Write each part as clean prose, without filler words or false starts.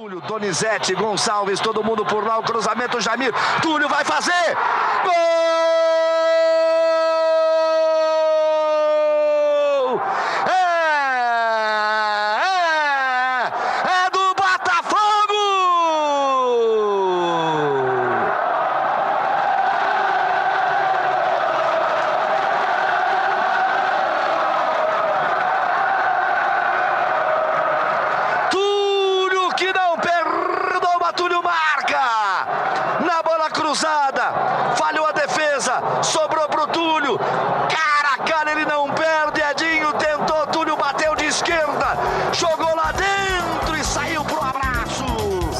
Túlio, Donizete, Gonçalves, todo mundo por lá, o cruzamento, Jamir, Túlio vai fazer! Gol! É do Botafogo! Túlio que não perdoa, Túlio marca! Na bola cruzada, falhou a defesa, sobrou pro Túlio, cara a cara ele não perde, Edinho tentou, Túlio bateu de esquerda, jogou lá dentro e saiu pro abraço.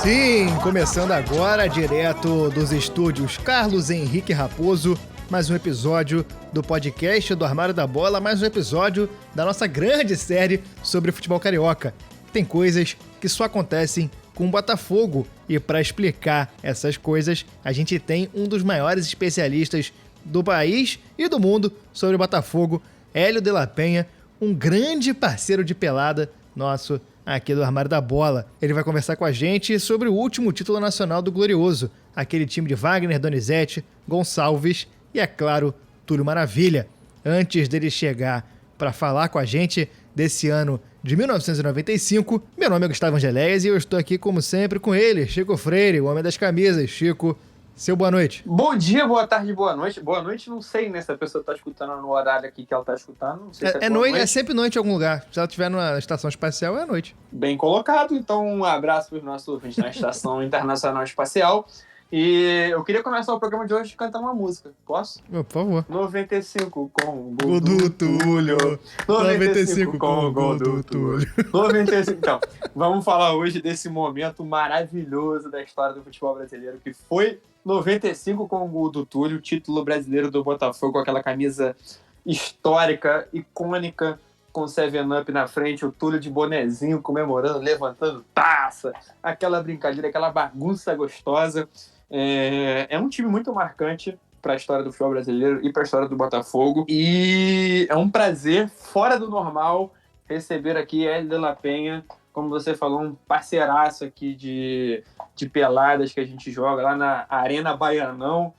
Sim, começando agora, direto dos estúdios Carlos Henrique Raposo, mais um episódio do podcast do Armário da Bola, mais um episódio da nossa grande série sobre futebol carioca. Tem coisas que só acontecem com o Botafogo, e para explicar essas coisas, a gente tem um dos maiores especialistas do país e do mundo sobre o Botafogo, Hélio de la Penha, um grande parceiro de pelada nosso aqui do Armário da Bola. Ele vai conversar com a gente sobre o último título nacional do Glorioso, aquele time de Wagner, Donizete, Gonçalves e, é claro, Túlio Maravilha. Antes dele chegar para falar com a gente desse ano de 1995, meu nome é Gustavo Angeléias e eu estou aqui, como sempre, com ele, Chico Freire, o homem das camisas. Chico, seu boa noite. Bom dia, boa tarde, boa noite. Boa noite, não sei, né? Se a pessoa tá escutando no horário aqui que ela tá escutando, não sei se é noite, noite. É sempre noite em algum lugar. Se ela estiver numa estação espacial, é noite. Bem colocado, então um abraço para os nossos ouvintes na Estação Internacional Espacial. E eu queria começar o programa de hoje cantando uma música. Posso? Por favor. 95 com o Gol do Túlio. 95 com o gol do Túlio. 95. Então, vamos falar hoje desse momento maravilhoso da história do futebol brasileiro, que foi 95 com o gol do Túlio, título brasileiro do Botafogo, com aquela camisa histórica, icônica, com o 7-Up na frente, o Túlio de bonezinho comemorando, levantando taça, aquela brincadeira, aquela bagunça gostosa. É um time muito marcante para a história do futebol brasileiro e para a história do Botafogo. E é um prazer, fora do normal, receber aqui Hélio de la Penha, como você falou, um parceiraço aqui de peladas que a gente joga lá na Arena Baianão,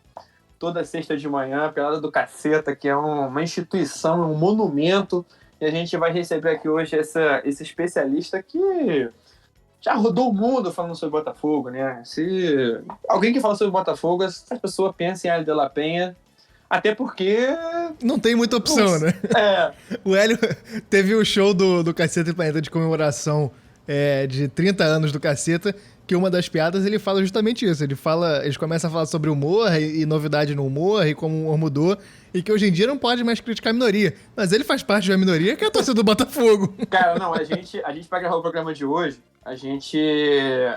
toda sexta de manhã, Pelada do Caceta, que é uma instituição, um monumento. E a gente vai receber aqui hoje esse especialista que já rodou o mundo falando sobre Botafogo, né? Se alguém que fala sobre Botafogo, essa pessoa pensa em Hélio de la Penha, até porque... Não tem muita opção, né? É. O Hélio teve o show do Caceta e Planeta de comemoração de 30 anos do Caceta, que uma das piadas ele fala justamente isso. Eles começam a falar sobre humor e novidade no humor e como o humor mudou, e que hoje em dia não pode mais criticar a minoria. Mas ele faz parte de uma minoria que é a torcida do Botafogo. Cara, não, a gente vai gravar o programa de hoje,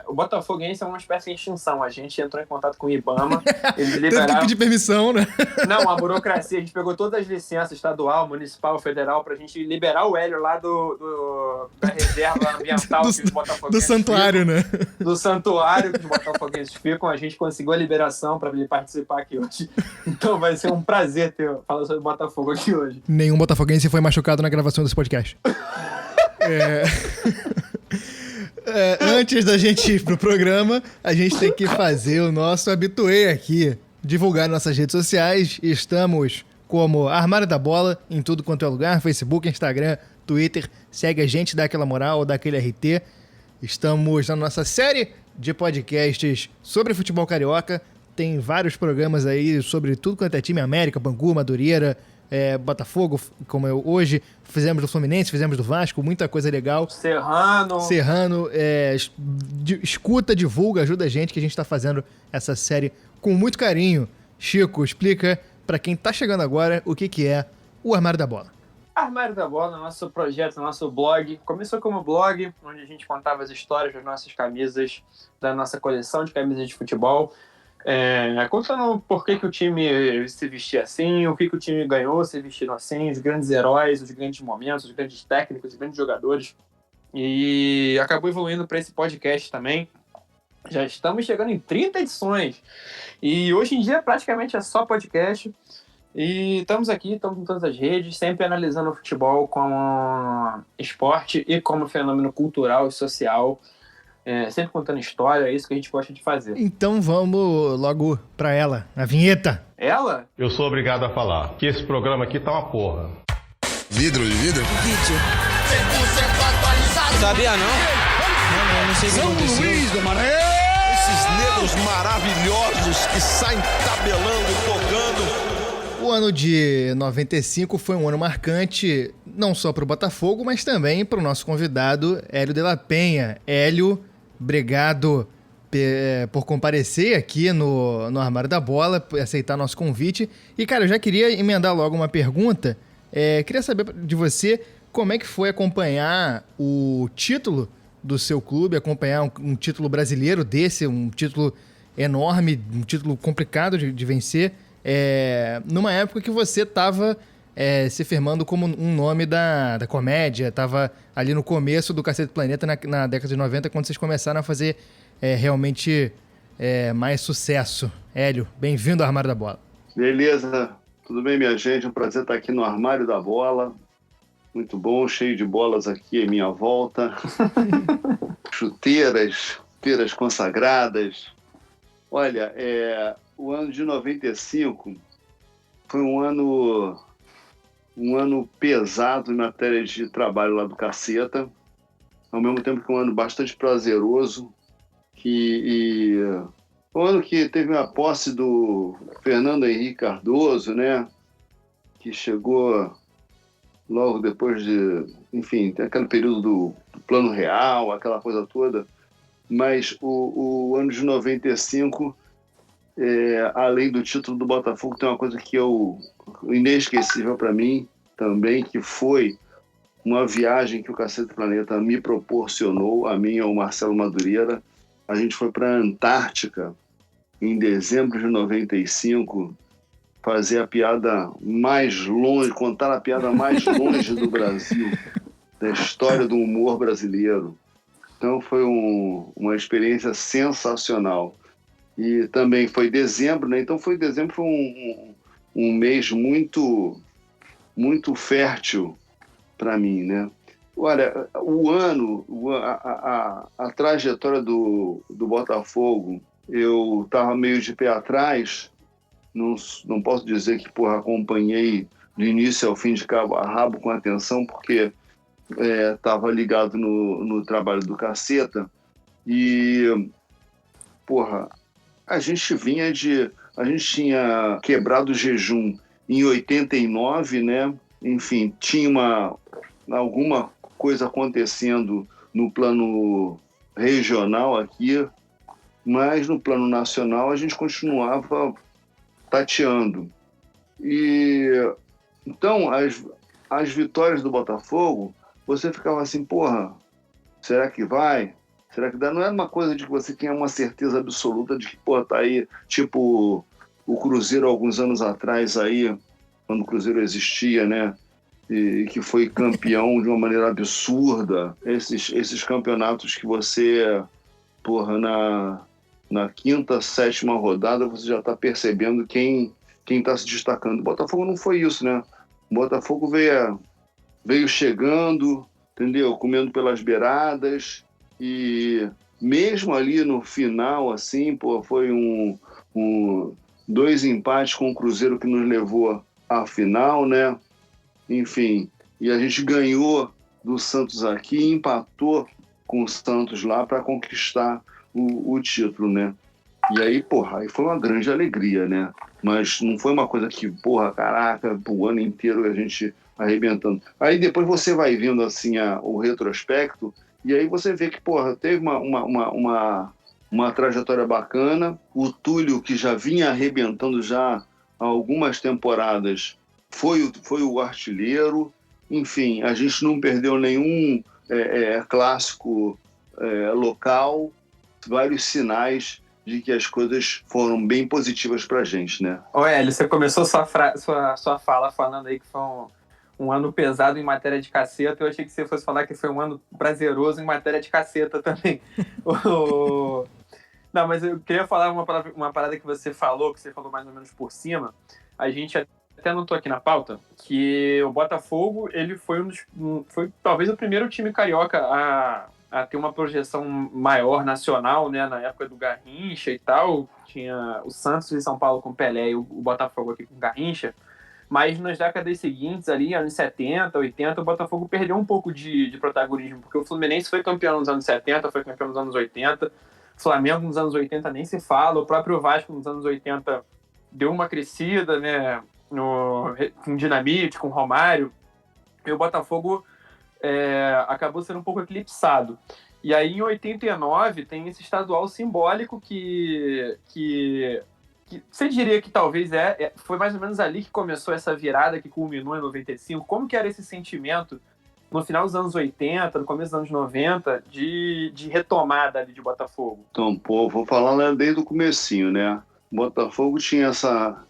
o Botafoguense é uma espécie de extinção. A gente entrou em contato com o IBAMA, eles liberaram... Teve que pedir permissão, né? Não, a burocracia, a gente pegou todas as licenças estadual, municipal, federal, pra gente liberar o Hélio lá da reserva ambiental que os botafoguenses do santuário, ficam, né? Do santuário que os botafoguenses ficam. A gente conseguiu a liberação pra ele participar aqui hoje. Então vai ser um prazer falar sobre Botafogo aqui hoje. Nenhum botafoguense foi machucado na gravação desse podcast. Antes da gente ir pro programa, a gente tem que fazer o nosso habituê aqui. Divulgar nossas redes sociais. Estamos como Armário da Bola em tudo quanto é lugar. Facebook, Instagram, Twitter. Segue a gente, dá aquela moral, dá aquele RT. Estamos na nossa série de podcasts sobre futebol carioca. Tem vários programas aí sobre tudo quanto é time. América, Bangu, Madureira, Botafogo, como hoje. Fizemos do Fluminense, fizemos do Vasco, muita coisa legal. Serrano, escuta, divulga, ajuda a gente, que a gente está fazendo essa série com muito carinho. Chico, explica para quem tá chegando agora o que é o Armário da Bola. Armário da Bola, nosso projeto, nosso blog. Começou como blog, onde a gente contava as histórias das nossas camisas, da nossa coleção de camisas de futebol. Contando por que o time se vestia assim, o que o time ganhou se vestindo assim, os grandes heróis, os grandes momentos, os grandes técnicos, os grandes jogadores. E acabou evoluindo para esse podcast também. Já estamos chegando em 30 edições. E hoje em dia praticamente é só podcast. E estamos aqui, estamos em todas as redes, sempre analisando o futebol como esporte e como fenômeno cultural e social. sempre contando história, é isso que a gente gosta de fazer. Então vamos logo pra ela, a vinheta. Ela? Eu sou obrigado a falar que esse programa aqui tá uma porra. Vidro de vidro? Vídeo. Sabia não? Não sei o que aconteceu. Luís do Maranhão! Esses negros maravilhosos que saem tabelando, tocando. O ano de 95 foi um ano marcante, não só para o Botafogo, mas também para o nosso convidado, Hélio de la Penha. Hélio, obrigado por comparecer aqui no Armário da Bola, por aceitar nosso convite. E, cara, eu já queria emendar logo uma pergunta. Queria saber de você como é que foi acompanhar o título do seu clube, acompanhar um título brasileiro desse, um título enorme, um título complicado de vencer, numa época que você estava se firmando como um nome da comédia, estava ali no começo do Cacete do Planeta, na década de 90, quando vocês começaram a fazer realmente mais sucesso. Hélio, bem-vindo ao Armário da Bola. Beleza, tudo bem, minha gente? Um prazer estar aqui no Armário da Bola. Muito bom, cheio de bolas aqui em minha volta. Chuteiras consagradas. Olha, o ano de 95 foi um ano pesado em matéria de trabalho lá do Caceta, ao mesmo tempo que um ano bastante prazeroso, um ano que teve a posse do Fernando Henrique Cardoso, né, que chegou logo depois enfim, tem aquele período do Plano Real, aquela coisa toda, mas o ano de 95, além do título do Botafogo, tem uma coisa que inesquecível para mim também, que foi uma viagem que o Cacete do Planeta me proporcionou, a mim e ao Marcelo Madureira. A gente foi para a Antártica em dezembro de 95, fazer a piada mais longe, contar a piada mais longe do Brasil, da história do humor brasileiro. Então foi uma experiência sensacional. E também foi dezembro, né? Então dezembro foi um mês muito, muito fértil para mim, né? Olha, a trajetória do Botafogo, eu estava meio de pé atrás. Não posso dizer que acompanhei do início ao fim de cabo a rabo com atenção, porque estava ligado no trabalho do Caceta e, a gente tinha quebrado o jejum em 89, né? Enfim, tinha alguma coisa acontecendo no plano regional aqui, mas no plano nacional a gente continuava tateando. E então as vitórias do Botafogo, você ficava assim, será que vai? Será que dá? Não era uma coisa de que você tinha uma certeza absoluta de que, tá aí, tipo o Cruzeiro alguns anos atrás aí, quando o Cruzeiro existia, né? E que foi campeão de uma maneira absurda. Esses campeonatos que você, na quinta, sétima rodada, você já está percebendo quem está se destacando. O Botafogo não foi isso, né? O Botafogo veio chegando, entendeu? Comendo pelas beiradas, e mesmo ali no final, assim, foi dois empates com o Cruzeiro que nos levou à final, né? Enfim, e a gente ganhou do Santos aqui e empatou com o Santos lá para conquistar o título, né? E aí, aí foi uma grande alegria, né? Mas não foi uma coisa que, caraca, o ano inteiro a gente arrebentando. Aí depois você vai vendo, assim, o retrospecto, e aí você vê que, teve uma trajetória bacana. O Túlio, que já vinha arrebentando já há algumas temporadas, foi o artilheiro. Enfim, a gente não perdeu nenhum clássico local. Vários sinais de que as coisas foram bem positivas pra gente, né? Hélio, você começou sua fala falando aí que foi um ano pesado em matéria de caceta. Eu achei que você fosse falar que foi um ano prazeroso em matéria de caceta também. Não, mas eu queria falar uma parada que você falou mais ou menos por cima. A gente até anotou aqui na pauta que o Botafogo, ele foi talvez o primeiro time carioca a ter uma projeção maior nacional, né, na época do Garrincha e tal. Tinha o Santos e São Paulo com Pelé e o Botafogo aqui com Garrincha. Mas nas décadas seguintes, ali, anos 70, 80, o Botafogo perdeu um pouco de protagonismo, porque o Fluminense foi campeão nos anos 70, foi campeão nos anos 80, o Flamengo nos anos 80 nem se fala, o próprio Vasco nos anos 80 deu uma crescida, né, com Dinamite, com Romário, e o Botafogo acabou sendo um pouco eclipsado. E aí, em 89, tem esse estadual simbólico que você diria que talvez foi mais ou menos ali que começou essa virada que culminou em 95. Como que era esse sentimento no final dos anos 80, no começo dos anos 90, de retomada ali de Botafogo? Então, pô, vou falar lá desde o comecinho, né? Botafogo tinha essa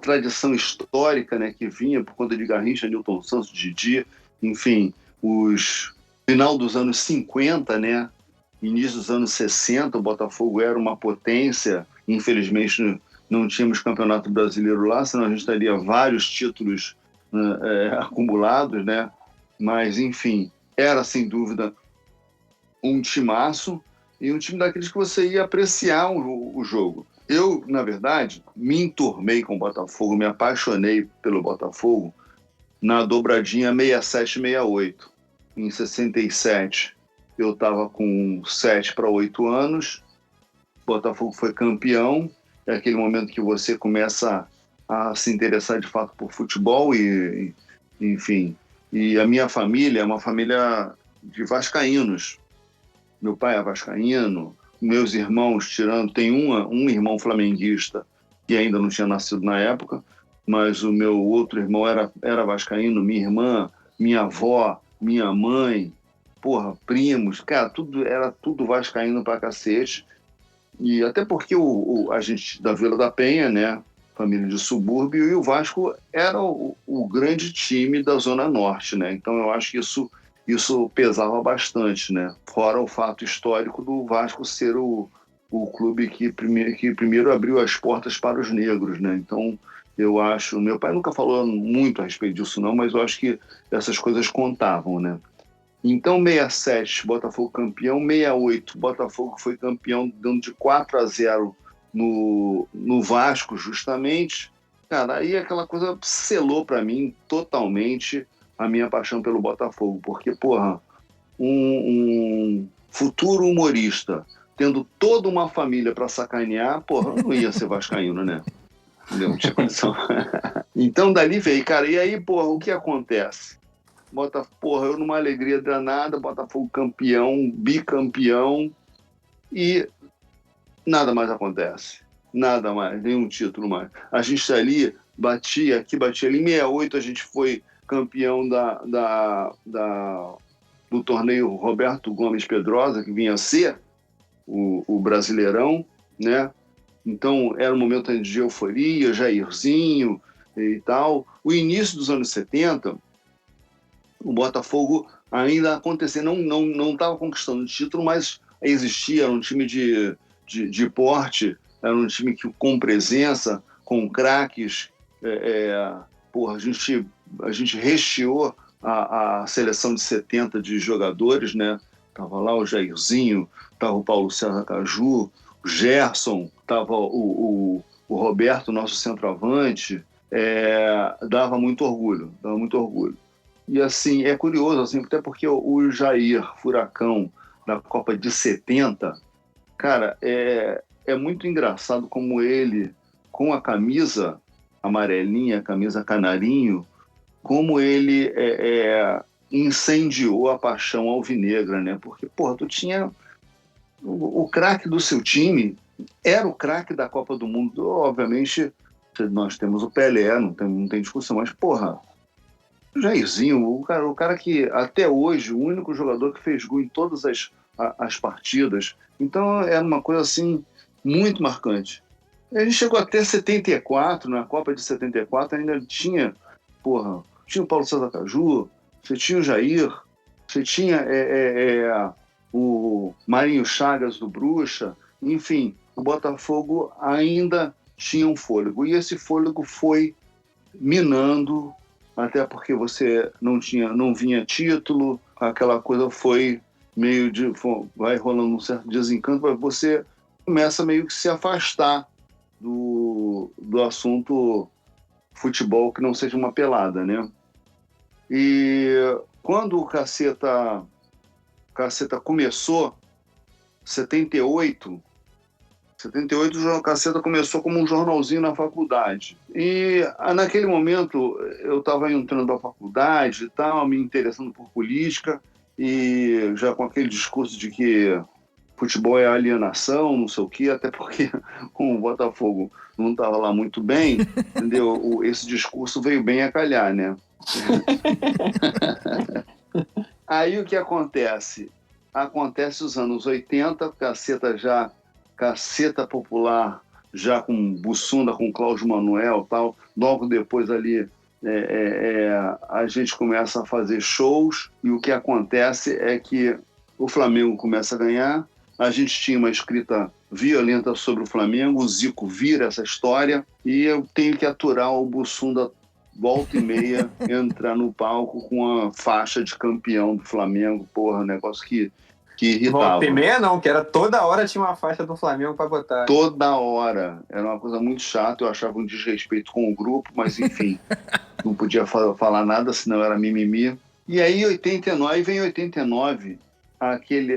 tradição histórica, né, que vinha por conta de Garrincha, Nilton Santos, Didi, enfim, final dos anos 50, né? Início dos anos 60, o Botafogo era uma potência. Infelizmente, não tínhamos campeonato brasileiro lá, senão a gente teria vários títulos acumulados, né? Mas, enfim, era sem dúvida um timaço e um time daqueles que você ia apreciar o jogo. Eu, na verdade, me enturmei com o Botafogo, me apaixonei pelo Botafogo na dobradinha 67-68. Em 67, eu estava com 7 para 8 anos, o Botafogo foi campeão, é aquele momento que você começa a se interessar de fato por futebol e enfim. E a minha família é uma família de vascaínos. Meu pai é vascaíno, meus irmãos, tem um irmão flamenguista que ainda não tinha nascido na época, mas o meu outro irmão era vascaíno, minha irmã, minha avó, minha mãe, primos, cara, era tudo vascaíno pra cacete. E até porque a gente da Vila da Penha, né, família de subúrbio, e o Vasco era o grande time da Zona Norte, né? Então eu acho que isso pesava bastante, né? Fora o fato histórico do Vasco ser o clube que primeiro abriu as portas para os negros, né? Então eu acho, meu pai nunca falou muito a respeito disso não, mas eu acho que essas coisas contavam, né? Então, 67, Botafogo campeão. 68, Botafogo foi campeão, dando de 4-0 no Vasco, justamente. Cara, aí aquela coisa selou para mim totalmente a minha paixão pelo Botafogo. Porque, um futuro humorista tendo toda uma família para sacanear, não ia ser vascaíno, né? Não tinha condição. Então, dali veio, cara. E aí, o que acontece? Eu numa alegria danada, Botafogo campeão, bicampeão, e nada mais acontece. Nada mais, nenhum título mais. A gente ali batia ali. Em 68 a gente foi campeão do torneio Roberto Gomes Pedrosa, que vinha a ser o Brasileirão, né? Então era um momento de euforia, Jairzinho e tal. O início dos anos 70... o Botafogo ainda acontecia, não estava conquistando o título, mas existia, era um time de porte, era um time com presença, com craques. A gente recheou a seleção de 70 de jogadores, né? Tava lá o Jairzinho, tava o Paulo César Caju, o Gerson, tava o Roberto, nosso centroavante. Dava muito orgulho. E assim, é curioso, assim, até porque o Jair Furacão da Copa de 70, cara, é muito engraçado como ele, com a camisa amarelinha, a camisa canarinho, como ele incendiou a paixão alvinegra, né? Porque, tu tinha o craque do seu time, era o craque da Copa do Mundo. Obviamente, nós temos o Pelé, não tem discussão, mas, o Jairzinho, o cara que até hoje, o único jogador que fez gol em todas as partidas. Então era uma coisa assim muito marcante. A gente chegou até 74, na Copa de 74, ainda tinha o Paulo César Caju, você tinha o Jair, você tinha o Marinho Chagas do Bruxa, enfim, o Botafogo ainda tinha um fôlego. E esse fôlego foi minando, até porque você não vinha título, aquela coisa foi vai rolando um certo desencanto, você começa meio que se afastar do assunto futebol que não seja uma pelada, né? E quando o Caceta começou, 78, o Caceta começou como um jornalzinho na faculdade. E naquele momento eu estava entrando na faculdade e tal, me interessando por política, e já com aquele discurso de que futebol é alienação, não sei o quê, até porque como o Botafogo não estava lá muito bem, entendeu? Esse discurso veio bem a calhar, né? Aí o que acontece? Acontece os anos 80, Caceta Popular, já com Bussunda, com Cláudio Manuel e tal. Logo depois ali a gente começa a fazer shows e o que acontece é que o Flamengo começa a ganhar. A gente tinha uma escrita violenta sobre o Flamengo, o Zico vira essa história e eu tenho que aturar o Bussunda volta e meia entrar no palco com a faixa de campeão do Flamengo, porra, negócio que irritava. Volta e meia não, que era toda hora tinha uma faixa do Flamengo pra botar. Toda hora. Era uma coisa muito chata, eu achava um desrespeito com o grupo, mas enfim, não podia falar nada, senão era mimimi. E aí, 89,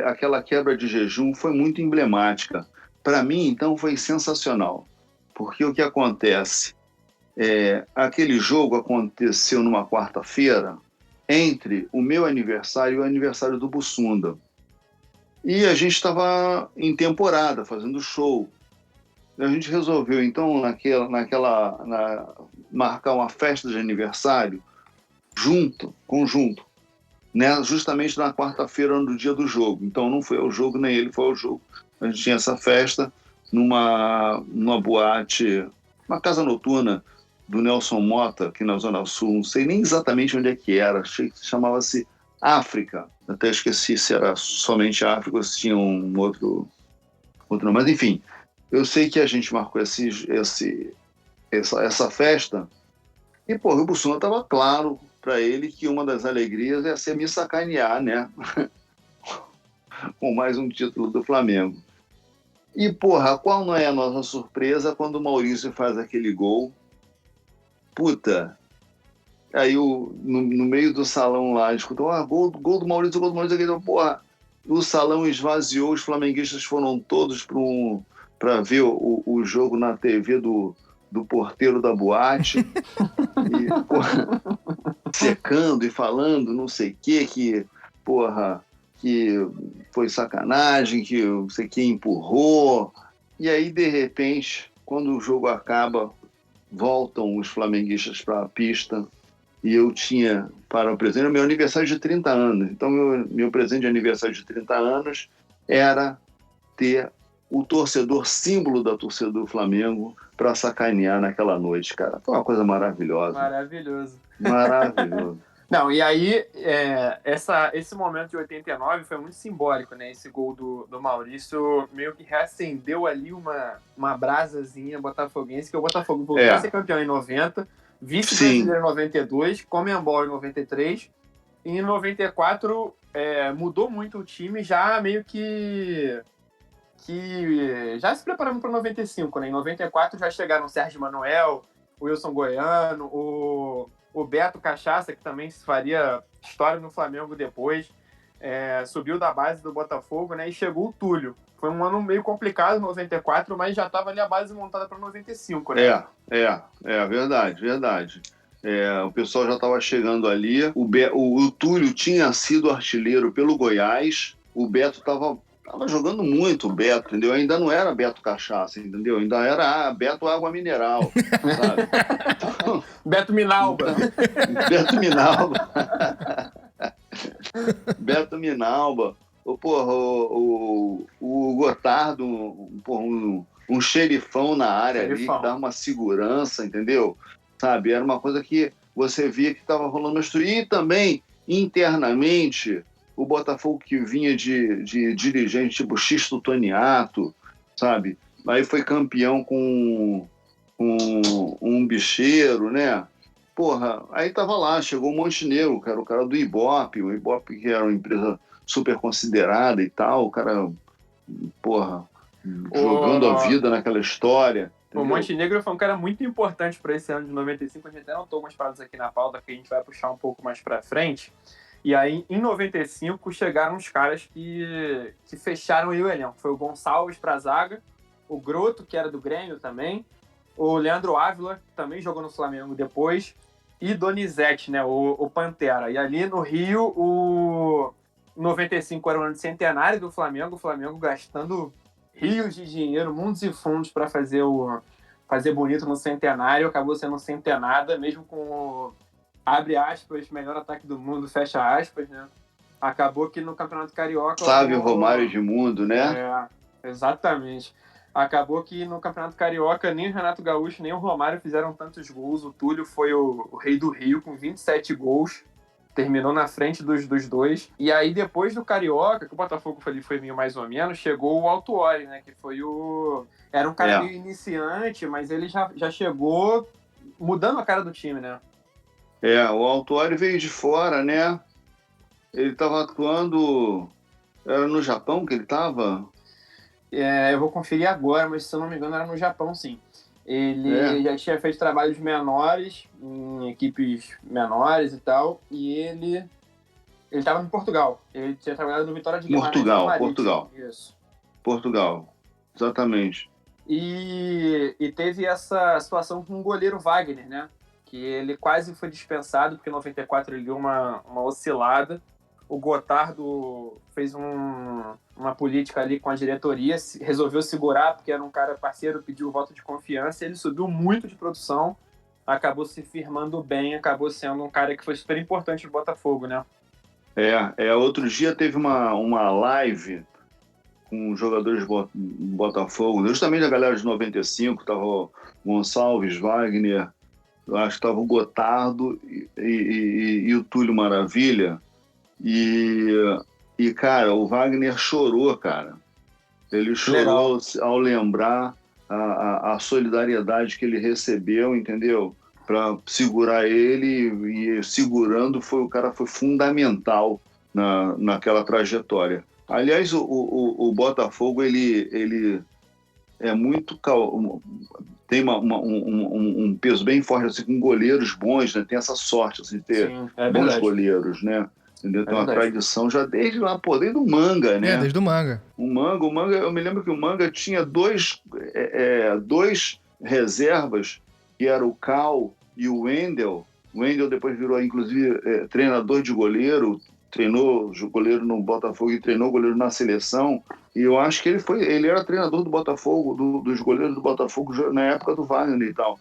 aquela quebra de jejum foi muito emblemática. Para mim, então, foi sensacional. Porque o que acontece? Aquele jogo aconteceu numa quarta-feira entre o meu aniversário e o aniversário do Bussunda. E a gente estava em temporada, fazendo show. A gente resolveu, então, marcar uma festa de aniversário conjunto, né? Justamente na quarta-feira, no dia do jogo. Então, não foi ao jogo, nem ele foi ao jogo. A gente tinha essa festa numa boate, uma casa noturna do Nelson Mota, aqui na Zona Sul. Não sei nem exatamente onde é que era. Achei que chamava-se África. Até esqueci se era somente África ou se tinha um outro nome. Mas, enfim, eu sei que a gente marcou essa festa e, porra, o Bussunda estava claro para ele que uma das alegrias ia ser me sacanear, né? Com mais um título do Flamengo. E, porra, qual não é a nossa surpresa quando o Maurício faz aquele gol? Puta... Aí, no meio do salão lá, escutou, gol do Maurício, Então, porra, o salão esvaziou, os flamenguistas foram todos para ver o jogo na TV do porteiro da boate, e, porra, secando e falando não sei o que foi sacanagem, que não sei quem empurrou. E aí, de repente, quando o jogo acaba, voltam os flamenguistas para a pista. E eu tinha para o presente, meu aniversário de 30 anos. Então, meu presente de aniversário de 30 anos era ter o torcedor, símbolo da torcida do Flamengo, para sacanear naquela noite, cara. Foi uma coisa maravilhosa. Maravilhoso. Não, e aí, esse momento de 89 foi muito simbólico, né? Esse gol do Maurício meio que reacendeu ali uma brasazinha botafoguense, que o Botafogo voltou a ser campeão em 90, vice-brasileiro em 92, Comembol em 93, e em 94 mudou muito o time, já meio que já se preparando para 95, né? Em 94 já chegaram o Sérgio Manuel, o Wilson Goiano, o Beto Cachaça, que também faria história no Flamengo depois, subiu da base do Botafogo, né? E chegou o Túlio. Foi um ano meio complicado, 94, mas já estava ali a base montada para 95, né? Verdade. O pessoal já estava chegando ali. O Túlio tinha sido artilheiro pelo Goiás. O Beto estava jogando muito, o Beto, entendeu? Ainda não era Beto Cachaça, entendeu? Ainda era Beto Água Mineral, sabe? Então, Beto Minalba. Beto Minalba. O Gotardo, um xerifão na área ali, que dava uma segurança, entendeu? Sabe? Era uma coisa que você via que estava rolando e também, internamente, o Botafogo que vinha de dirigente tipo Xisto Toniato, sabe? Aí foi campeão com um bicheiro, né? Porra, aí tava lá, chegou o Montenegro, que era o cara do Ibope, o Ibope que era uma empresa super considerada e tal, o cara, porra, jogando a vida naquela história. O Montenegro foi um cara muito importante para esse ano de 95. A gente até anotou umas paradas aqui na pauta que a gente vai puxar um pouco mais para frente. E aí, em 95, chegaram os caras que fecharam aí o elenco. Foi o Gonçalves para a zaga, o Groto, que era do Grêmio também, o Leandro Ávila, que também jogou no Flamengo depois, e Donizete, né, o Pantera. E ali no Rio, o 95 era o ano de centenário do Flamengo, o Flamengo gastando rios de dinheiro, mundos e fundos para fazer bonito no centenário. Acabou sendo sem ter nada, mesmo com o, abre aspas, melhor ataque do mundo, fecha aspas, né? Acabou que no Campeonato Carioca... Flávio Romário de Mundo, né? Exatamente. Acabou que no Campeonato Carioca nem o Renato Gaúcho nem o Romário fizeram tantos gols. O Túlio foi o rei do Rio com 27 gols. Terminou na frente dos dois. E aí, depois do Carioca, que o Botafogo foi meio mais ou menos, chegou o Autuori, né? Que foi o... Era um cara meio iniciante, mas ele já chegou mudando a cara do time, né? O Autuori veio de fora, né? Ele estava atuando... Era no Japão que ele estava? Eu vou conferir agora, mas se eu não me engano era no Japão, sim. Ele já tinha feito trabalhos menores, em equipes menores e tal, e ele estava em Portugal. Ele tinha trabalhado no Vitória de Guimarães. Portugal. Isso. Portugal, exatamente. E teve essa situação com o goleiro Wagner, né? Que ele quase foi dispensado, porque em 94 ele deu uma oscilada. O Gotardo fez uma política ali com a diretoria, resolveu segurar, porque era um cara parceiro, pediu o voto de confiança, ele subiu muito de produção, acabou se firmando bem, acabou sendo um cara que foi super importante no Botafogo, né? Outro dia teve uma live com jogadores do Botafogo, justamente a galera de 95, tava o Gonçalves, Wagner, eu acho que tava o Gotardo e o Túlio Maravilha. E, cara, o Wagner chorou, cara. Ele chorou ao lembrar a solidariedade que ele recebeu, entendeu? Para segurar ele, e segurando o cara foi fundamental naquela trajetória. Aliás, o Botafogo, ele é muito... Tem um peso bem forte, assim, com goleiros bons, né? Tem essa sorte, assim, de ter bons goleiros, né? Entendeu? Tem uma tradição já desde lá, desde o Manga, né? Desde o Manga. O Manga, eu me lembro que o Manga tinha dois reservas, que era o Cal e o Wendel. O Wendel depois virou, inclusive, treinador de goleiro, treinou o goleiro no Botafogo e treinou o goleiro na seleção. E eu acho que ele era treinador do Botafogo, dos goleiros do Botafogo na época do Wagner e tal.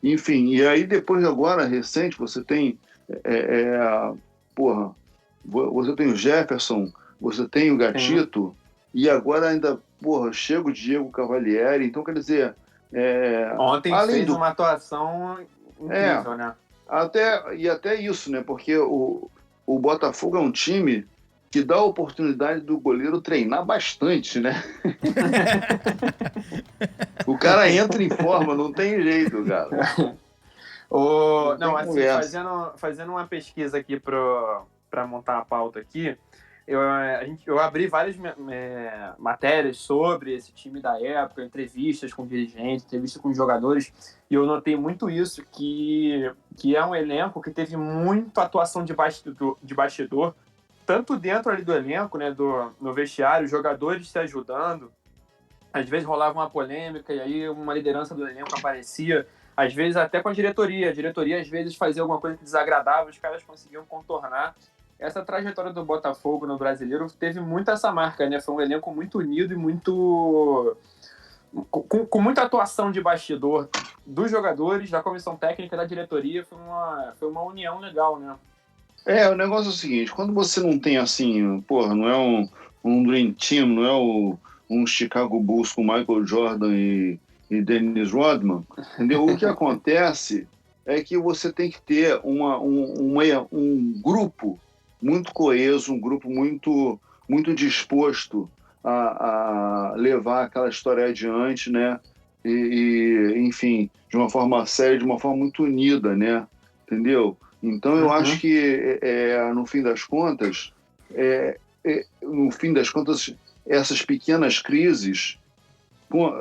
Enfim, e aí depois, agora, recente, você tem... Você tem o Jefferson, você tem o Gatito, e agora ainda, chega o Diego Cavalieri. Então, quer dizer... Ontem fez uma atuação incrível, né? Até isso, né? Porque o Botafogo é um time que dá a oportunidade do goleiro treinar bastante, né? O cara entra em forma, não tem jeito, cara. Fazendo uma pesquisa aqui para montar a pauta aqui, eu abri várias matérias sobre esse time da época, entrevistas com dirigentes, entrevistas com jogadores, e eu notei muito isso, que é um elenco que teve muita atuação de bastidor, tanto dentro ali do elenco, né, no vestiário, jogadores se ajudando. Às vezes rolava uma polêmica e aí uma liderança do elenco aparecia, às vezes até com a diretoria. A diretoria às vezes fazia alguma coisa que desagradava, os caras conseguiam contornar. Essa trajetória do Botafogo no Brasileiro teve muito essa marca, né? Foi um elenco muito unido e muito... com muita atuação de bastidor dos jogadores, da comissão técnica, da diretoria. Foi uma união legal, né? O negócio é o seguinte, quando você não tem assim, não é um Dream Team, não é um Chicago Bulls com Michael Jordan e Dennis Rodman, entendeu? O que acontece é que você tem que ter um grupo muito coeso, um grupo muito, muito disposto a levar aquela história adiante, né? Enfim, de uma forma séria, de uma forma muito unida, né? Entendeu? Então, eu acho que, no fim das contas, no fim das contas, essas pequenas crises,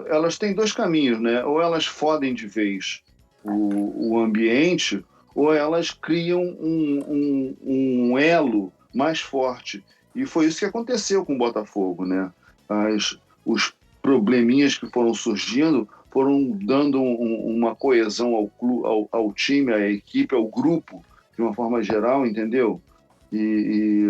elas têm dois caminhos, né? Ou elas fodem de vez o ambiente, ou elas criam um elo mais forte. E foi isso que aconteceu com o Botafogo, né? Os probleminhas que foram surgindo foram dando uma coesão ao time, à equipe, ao grupo, de uma forma geral, entendeu? E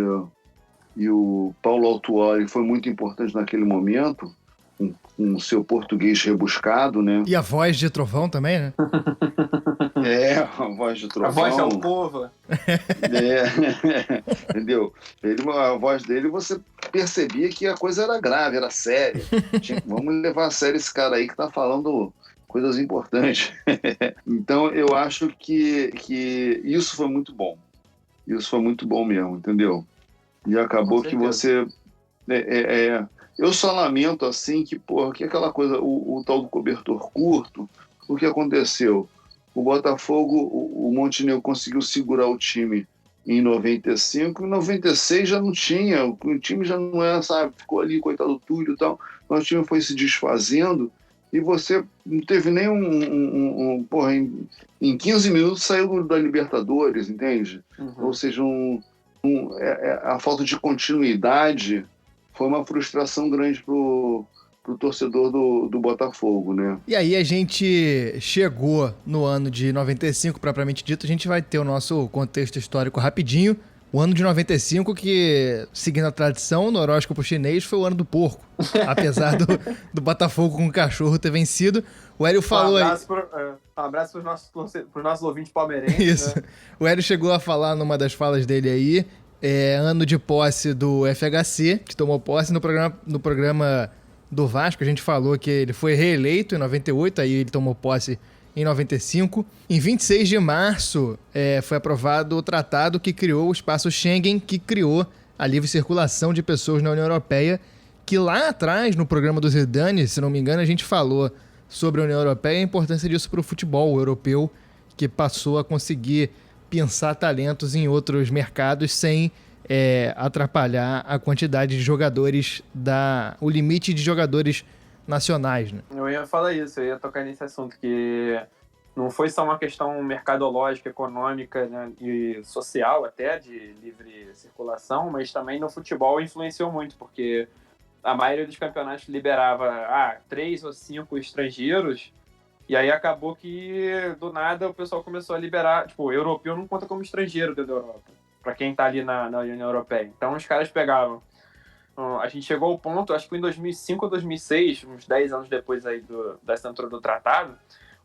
o Paulo Autuori foi muito importante naquele momento, com o seu português rebuscado, né? E a voz de trovão também, né? A voz de trovão. A voz de Alcova. Entendeu? A voz dele, você percebia que a coisa era grave, era séria. Vamos levar a sério esse cara aí que tá falando coisas importantes. Então, eu acho que isso foi muito bom. Isso foi muito bom mesmo, entendeu? E acabou que você... Eu só lamento, assim, que aquela coisa, o tal do cobertor curto, o que aconteceu? O Botafogo, o Montenegro conseguiu segurar o time em 95, em 96 já não tinha, o time já não é, sabe, ficou ali, coitado do Túlio e tal, o time foi se desfazendo e você não teve nem em 15 minutos saiu da Libertadores, entende? Ou seja, a falta de continuidade foi uma frustração grande pro torcedor do Botafogo, né? E aí a gente chegou no ano de 95, propriamente dito, a gente vai ter o nosso contexto histórico rapidinho. O ano de 95 que, seguindo a tradição, no horóscopo chinês, foi o ano do porco. Apesar do Botafogo com o cachorro ter vencido. O Hélio falou aí... Um abraço pros nossos ouvintes palmeirenses. Isso. Né? O Hélio chegou a falar numa das falas dele aí, ano de posse do FHC, que tomou posse no programa do Vasco. A gente falou que ele foi reeleito em 98, aí ele tomou posse em 95. Em 26 de março foi aprovado o tratado que criou o espaço Schengen, que criou a livre circulação de pessoas na União Europeia, que lá atrás, no programa do Zidane, se não me engano, a gente falou sobre a União Europeia e a importância disso para o futebol europeu, que passou a conseguir pensar talentos em outros mercados sem atrapalhar a quantidade de jogadores, o limite de jogadores nacionais, né? Eu ia falar isso, eu ia tocar nesse assunto, que não foi só uma questão mercadológica, econômica, né, e social até, de livre circulação, mas também no futebol influenciou muito, porque a maioria dos campeonatos liberava 3 ou 5 estrangeiros, e aí acabou que, do nada, o pessoal começou a liberar... Tipo, o europeu não conta como estrangeiro dentro da Europa, para quem tá ali na União Europeia. Então, os caras pegavam... A gente chegou ao ponto, acho que foi em 2005 ou 2006, uns 10 anos depois aí da assinatura do tratado,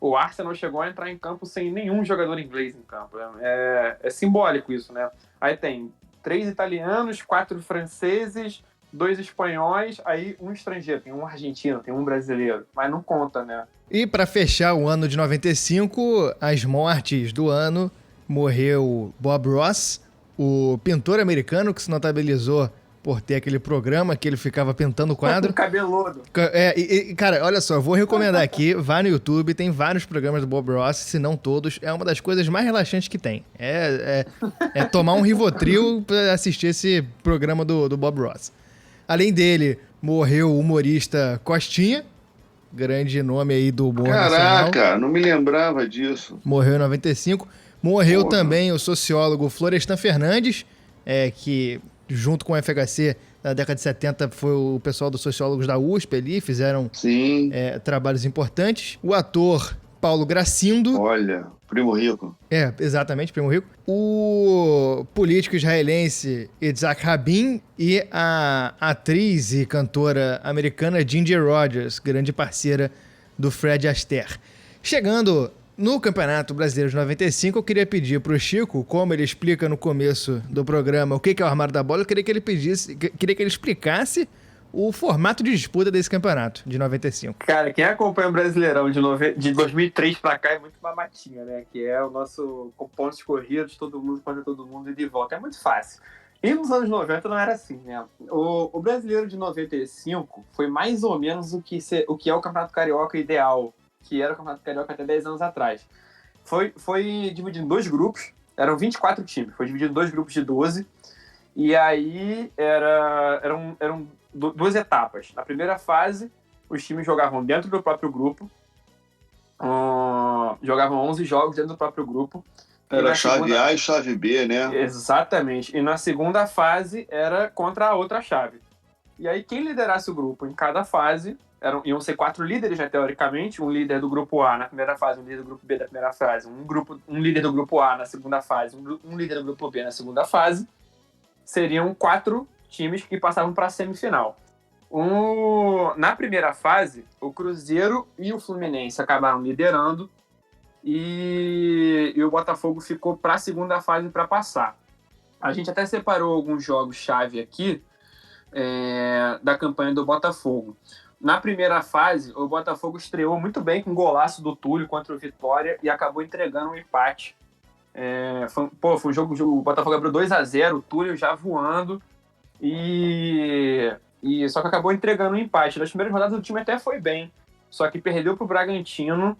o Arsenal chegou a entrar em campo sem nenhum jogador inglês em campo. É simbólico isso, né? Aí tem 3 italianos, 4 franceses, 2 espanhóis, aí um estrangeiro, tem um argentino, tem um brasileiro, mas não conta, né? E para fechar o ano de 95, as mortes do ano, morreu Bob Ross, o pintor americano que se notabilizou por ter aquele programa que ele ficava pintando o quadro. Cabeludo. Cara, olha só, eu vou recomendar aqui, vá no YouTube, tem vários programas do Bob Ross, se não todos, é uma das coisas mais relaxantes que tem. É tomar um Rivotril pra assistir esse programa do Bob Ross. Além dele, morreu o humorista Costinha, grande nome aí do humor nacional. Caraca, não me lembrava disso. Morreu em 95. Morreu também o sociólogo Florestan Fernandes, que junto com o FHC na década de 70 foi o pessoal dos sociólogos da USP ali, fizeram trabalhos importantes. O ator Paulo Gracindo. Olha, Primo Rico. Exatamente, Primo Rico. O político israelense Yitzhak Rabin e a atriz e cantora americana Ginger Rogers, grande parceira do Fred Astaire. Chegando no Campeonato Brasileiro de 95, eu queria pedir pro Chico, como ele explica no começo do programa o que é o Armário da Bola, eu queria que ele explicasse o formato de disputa desse campeonato de 95. Cara, quem acompanha o Brasileirão de 2003 pra cá é muito babatinha, né? Que é o nosso com pontos corridos, todo mundo contra todo mundo e de volta. É muito fácil. E nos anos 90 não era assim, né? O Brasileiro de 95 foi mais ou menos o que é o Campeonato Carioca ideal, que era o Campeonato Carioca até 10 anos atrás. Foi dividido em 2 grupos, eram 24 times, foi dividido em 2 grupos de 12, E aí eram 2 etapas. Na primeira fase, os times jogavam dentro do próprio grupo, jogavam 11 jogos dentro do próprio grupo. Era chave A e chave B, né? Exatamente. E na segunda fase era contra a outra chave. E aí quem liderasse o grupo em cada fase, iam ser 4 líderes, né, teoricamente, um líder do grupo A na primeira fase, um líder do grupo B na primeira fase, um líder do grupo A na segunda fase, um líder do grupo B na segunda fase. Seriam 4 times que passavam para a semifinal. Na primeira fase, o Cruzeiro e o Fluminense acabaram liderando e o Botafogo ficou para a segunda fase para passar. A gente até separou alguns jogos-chave aqui da campanha do Botafogo. Na primeira fase, o Botafogo estreou muito bem com um golaço do Túlio contra o Vitória e acabou entregando um empate. Foi um jogo, o Botafogo abriu 2-0, o Túlio já voando e só que acabou entregando um empate. Nas primeiras rodadas o time até foi bem, só que perdeu para o Bragantino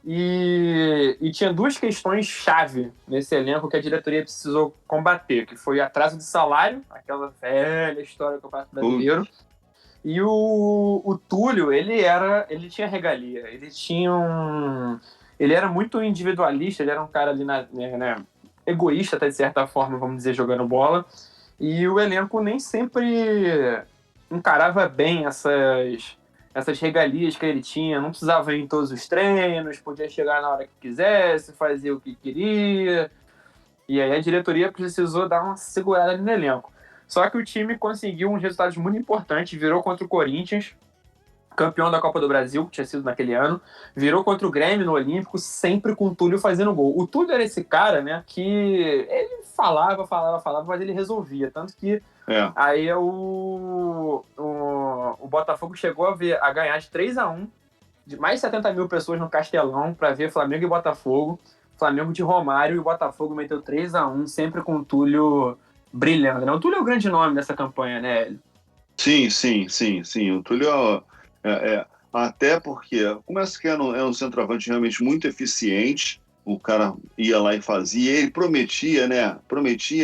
e tinha 2 questões chave nesse elenco que a diretoria precisou combater, que foi atraso de salário, aquela velha história do Campeonato Brasileiro. E o Túlio, ele tinha regalia, ele era muito individualista, ele era um cara ali egoísta até de certa forma, vamos dizer, jogando bola, e o elenco nem sempre encarava bem essas regalias que ele tinha, não precisava ir em todos os treinos, podia chegar na hora que quisesse, fazer o que queria, e aí a diretoria precisou dar uma segurada ali no elenco. Só que o time conseguiu uns resultados muito importantes, virou contra o Corinthians, campeão da Copa do Brasil, que tinha sido naquele ano, virou contra o Grêmio no Olímpico, sempre com o Túlio fazendo gol. O Túlio era esse cara, né, que ele falava, mas ele resolvia, tanto que aí o Botafogo chegou a ganhar de 3-1, de mais de 70 mil pessoas no Castelão, para ver Flamengo e Botafogo, Flamengo de Romário, e o Botafogo meteu 3-1, sempre com o Túlio brilhando, né? O Túlio é o grande nome dessa campanha, né? Sim. O Túlio até porque começa que era um centroavante realmente muito eficiente, o cara ia lá e fazia, ele prometia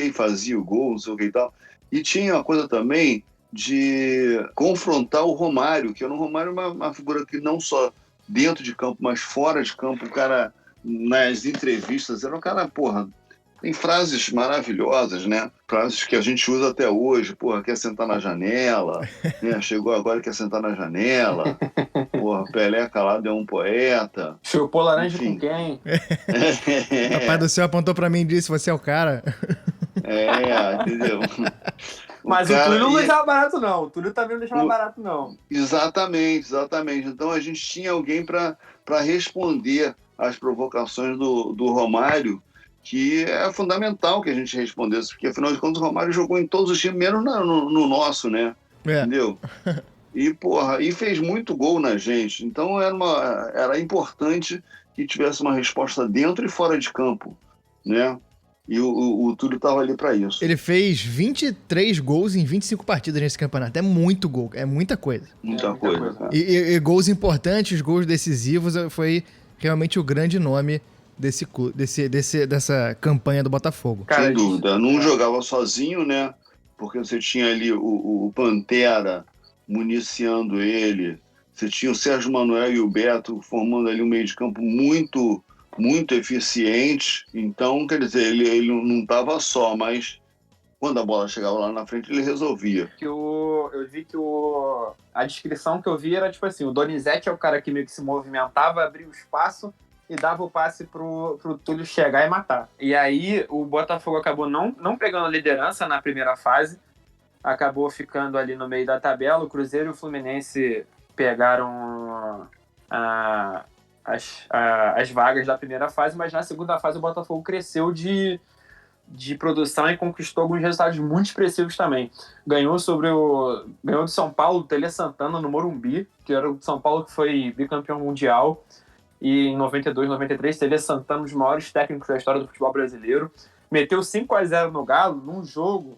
e fazia o gol, não sei o que e tal. E tinha uma coisa também de confrontar o Romário, que o Romário é uma figura que não só dentro de campo, mas fora de campo, o cara, nas entrevistas, era um cara, tem frases maravilhosas, né? Frases que a gente usa até hoje. Quer sentar na janela, né? Chegou agora e quer sentar na janela. Pelé calado é um poeta. Chupou laranja com quem? O Papai do Céu apontou pra mim e disse, você é o cara. Entendeu? Mas o Túlio não deixava barato, não. O Túlio também não deixava barato, não. Exatamente. Então a gente tinha alguém para responder às provocações do Romário, que é fundamental que a gente respondesse, porque afinal de contas o Romário jogou em todos os times, menos no nosso, né? Entendeu? E fez muito gol na gente. Então era importante que tivesse uma resposta dentro e fora de campo, né? E o Túlio estava ali para isso. Ele fez 23 gols em 25 partidas nesse campeonato. É muito gol, é muita coisa. Muita coisa. E gols importantes, gols decisivos, foi realmente o grande nome dessa campanha do Botafogo. Sem dúvida. Não jogava sozinho, né? Porque você tinha ali o Pantera municiando ele, você tinha o Sérgio Manuel e o Beto formando ali um meio de campo muito, muito eficiente. Então, quer dizer, ele não estava só, mas quando a bola chegava lá na frente, ele resolvia. Eu vi que a descrição que eu vi era tipo assim, o Donizete é o cara que meio que se movimentava, abria o espaço e dava o passe pro Túlio chegar e matar. E aí o Botafogo acabou não pegando a liderança na primeira fase, acabou ficando ali no meio da tabela. O Cruzeiro e o Fluminense pegaram as vagas da primeira fase, mas na segunda fase o Botafogo cresceu de produção e conquistou alguns resultados muito expressivos também. Ganhou do São Paulo, do Tele Santana no Morumbi, que era o São Paulo que foi bicampeão mundial. E em 92, 93, Tele Santana, um dos maiores técnicos da história do futebol brasileiro. Meteu 5-0 no Galo, num jogo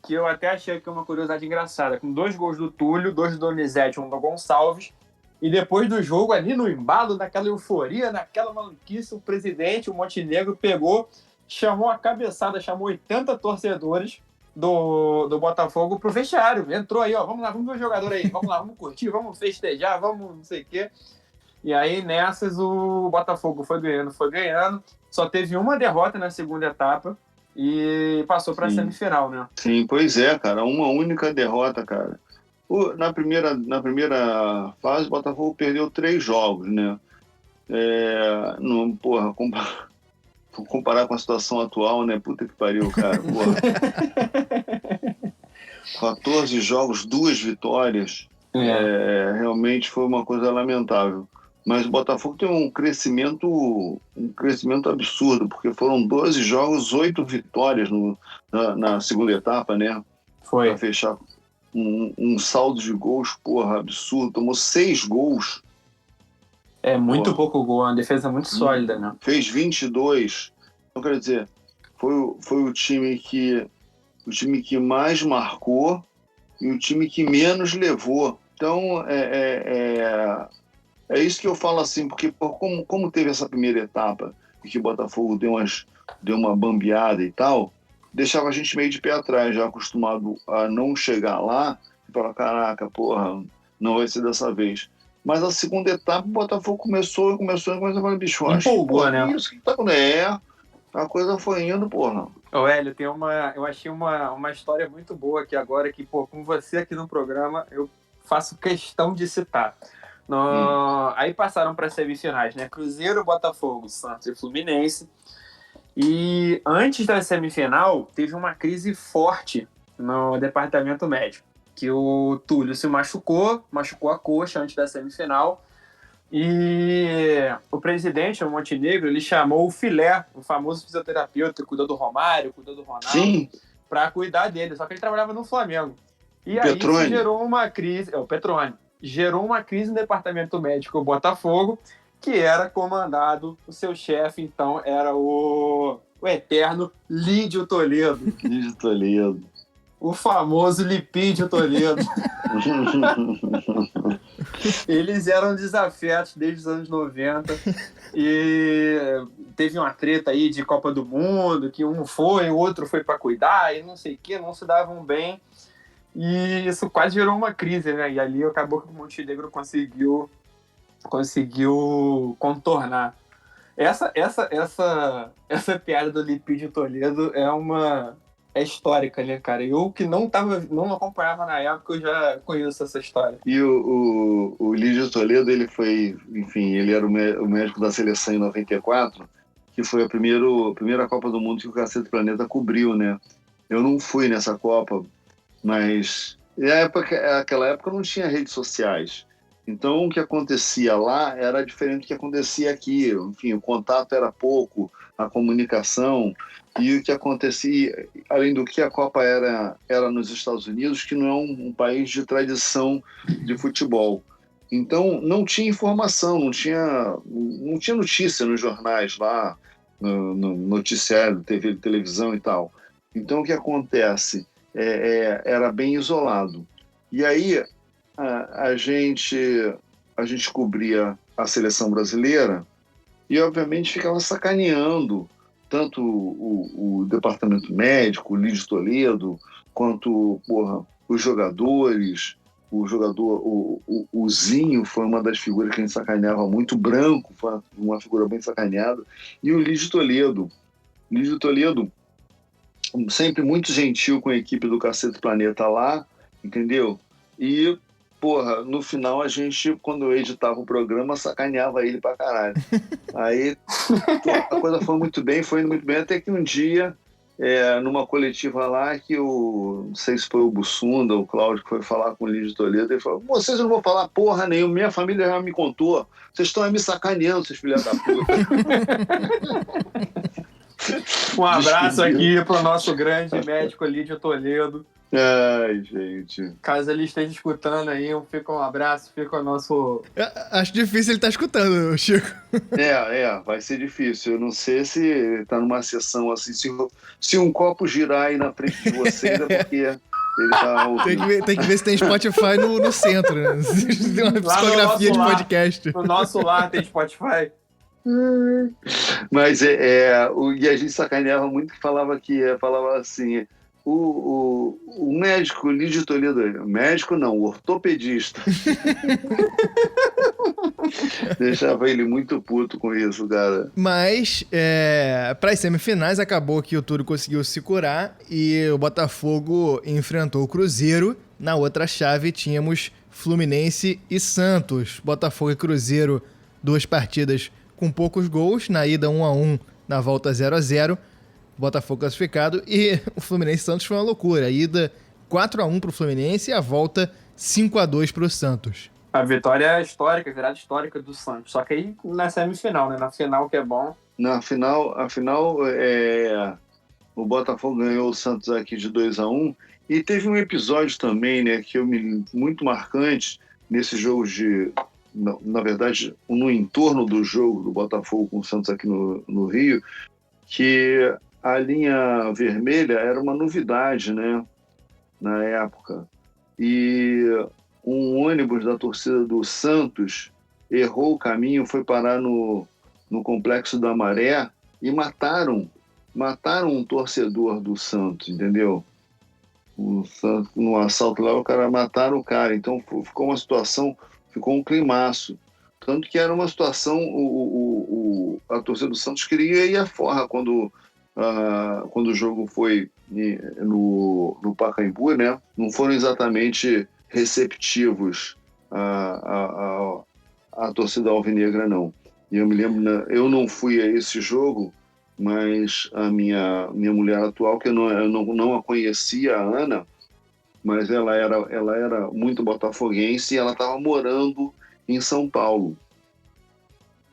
que eu até achei que é uma curiosidade engraçada, com 2 gols do Túlio, 2 do Donizete, 1 do Gonçalves. E depois do jogo, ali no embalo, naquela euforia, naquela maluquice, o presidente, o Montenegro, pegou, chamou a cabeçada, chamou 80 torcedores do Botafogo pro vestiário. Entrou aí, ó, vamos lá, vamos ver o jogador aí, vamos lá, vamos curtir, vamos festejar, vamos não sei o quê. E aí, nessas, o Botafogo foi ganhando. Só teve uma derrota na segunda etapa e passou para a semifinal, né? Sim, pois é, cara. Uma única derrota, cara. Na primeira fase, o Botafogo perdeu 3 jogos, né? Comparar com a situação atual, né? Puta que pariu, cara. Porra. 14 jogos, 2 vitórias. Realmente foi uma coisa lamentável. Mas o Botafogo tem um crescimento absurdo, porque foram 12 jogos, 8 vitórias na segunda etapa, né? Foi. Pra fechar um saldo de gols, porra, absurdo. Tomou 6 gols. É muito pouco gol, uma defesa muito sólida, né? Fez 22. Então, quer dizer, foi o time que mais marcou e o time que menos levou. Então, é isso que eu falo assim, porque como teve essa primeira etapa e que o Botafogo deu uma bambeada e tal, deixava a gente meio de pé atrás, já acostumado a não chegar lá e falar, caraca, porra, não vai ser dessa vez. Mas a segunda etapa o Botafogo começou a falar, bicho, empolgou, né? Isso que tá acontecendo. A coisa foi indo, porra. Ô, Hélio, eu achei uma história muito boa aqui agora, que, pô, com você aqui no programa, eu faço questão de citar. Aí passaram para as semifinais, né? Cruzeiro, Botafogo, Santos e Fluminense. E antes da semifinal, teve uma crise forte no departamento médico, que o Túlio se machucou a coxa antes da semifinal. E o presidente, o Montenegro, ele chamou o Filé, o famoso fisioterapeuta que cuidou do Romário, cuidou do Ronaldo, para cuidar dele. Só que ele trabalhava no Flamengo. E aí isso gerou uma crise... o Petroni. Gerou uma crise no departamento médico, o Botafogo, que era comandado, o seu chefe, então, era o eterno Lídio Toledo. Lídio Toledo. O famoso Lipídio Toledo. Eles eram desafetos desde os anos 90 e teve uma treta aí de Copa do Mundo, que um foi, o outro foi para cuidar e não sei o que, não se davam bem. E isso quase gerou uma crise, né? E ali acabou que o Montenegro conseguiu contornar. Essa piada do Lipídio Toledo é histórica, né, cara? Eu que não acompanhava na época, eu já conheço essa história. E o Lídio Toledo, ele foi, enfim, ele era o médico da seleção em 94, que foi a primeira Copa do Mundo que o Cacete Planeta cobriu, né? Eu não fui nessa Copa, mas naquela época não tinha redes sociais. Então o que acontecia lá era diferente do que acontecia aqui. Enfim, o contato era pouco, a comunicação. E o que acontecia, além do que a Copa era nos Estados Unidos, que não é um país de tradição de futebol. Então não tinha informação, não tinha notícia nos jornais lá, no noticiário, televisão e tal. Então o que acontece? Era bem isolado. E aí a gente cobria a seleção brasileira e, obviamente, ficava sacaneando tanto o departamento médico, o Lídio Toledo, quanto os jogadores. O Zinho foi uma das figuras que a gente sacaneava muito, o Branco foi uma figura bem sacaneada, e o Lídio Toledo. Lídio Toledo, sempre muito gentil com a equipe do Cacete Planeta lá, entendeu? E, no final a gente, quando eu editava o programa, sacaneava ele pra caralho. Aí a coisa foi indo muito bem, até que um dia, numa coletiva lá, que não sei se foi o Bussunda, o Cláudio, que foi falar com o Lídio Toledo, ele falou: vocês não vão falar porra nenhuma, minha família já me contou, vocês estão aí me sacaneando, seus filhos da puta. Um abraço aqui pro nosso grande médico Lídio Toledo. Ai, gente. Caso ele esteja escutando aí, fica um abraço, fica o nosso... Acho difícil ele estar escutando, Chico. Vai ser difícil. Eu não sei se ele tá numa sessão assim, se um copo girar aí na frente de vocês, é porque ele tá ouvindo. Tem que ver se tem Spotify no centro, né? Se tem uma psicografia de podcast. No nosso lar tem Spotify. Mas e a gente sacaneava muito, que falava assim: o médico Lídio Toledo, médico não, o ortopedista, deixava ele muito puto com isso, cara. Mas, para as semifinais, acabou que o Túlio conseguiu se curar e o Botafogo enfrentou o Cruzeiro. Na outra chave, tínhamos Fluminense e Santos. Botafogo e Cruzeiro, 2 partidas com poucos gols. Na ida 1-1, na volta 0-0. Botafogo classificado. E o Fluminense e Santos foi uma loucura. A ida 4-1 pro Fluminense e a volta 5-2 pro Santos. A vitória histórica, virada histórica do Santos. Só que aí na semifinal, né? Na final que é bom. Na final, o Botafogo ganhou o Santos aqui de 2-1. E teve um episódio também, né, muito marcante nesse jogo na verdade, no entorno do jogo do Botafogo com o Santos aqui no Rio, que a linha vermelha era uma novidade, né, na época. E um ônibus da torcida do Santos errou o caminho, foi parar no Complexo da Maré e mataram um torcedor do Santos, entendeu? No assalto lá, o cara mataram o cara. Então ficou uma situação, ficou um climaço. Tanto que era uma situação, a torcida do Santos queria ir à forra quando o jogo foi no Pacaembu, né? Não foram exatamente receptivos à torcida alvinegra, não. E eu me lembro, eu não fui a esse jogo, mas a minha mulher atual, que eu não a conhecia, a Ana, mas ela era muito botafoguense e ela estava morando em São Paulo.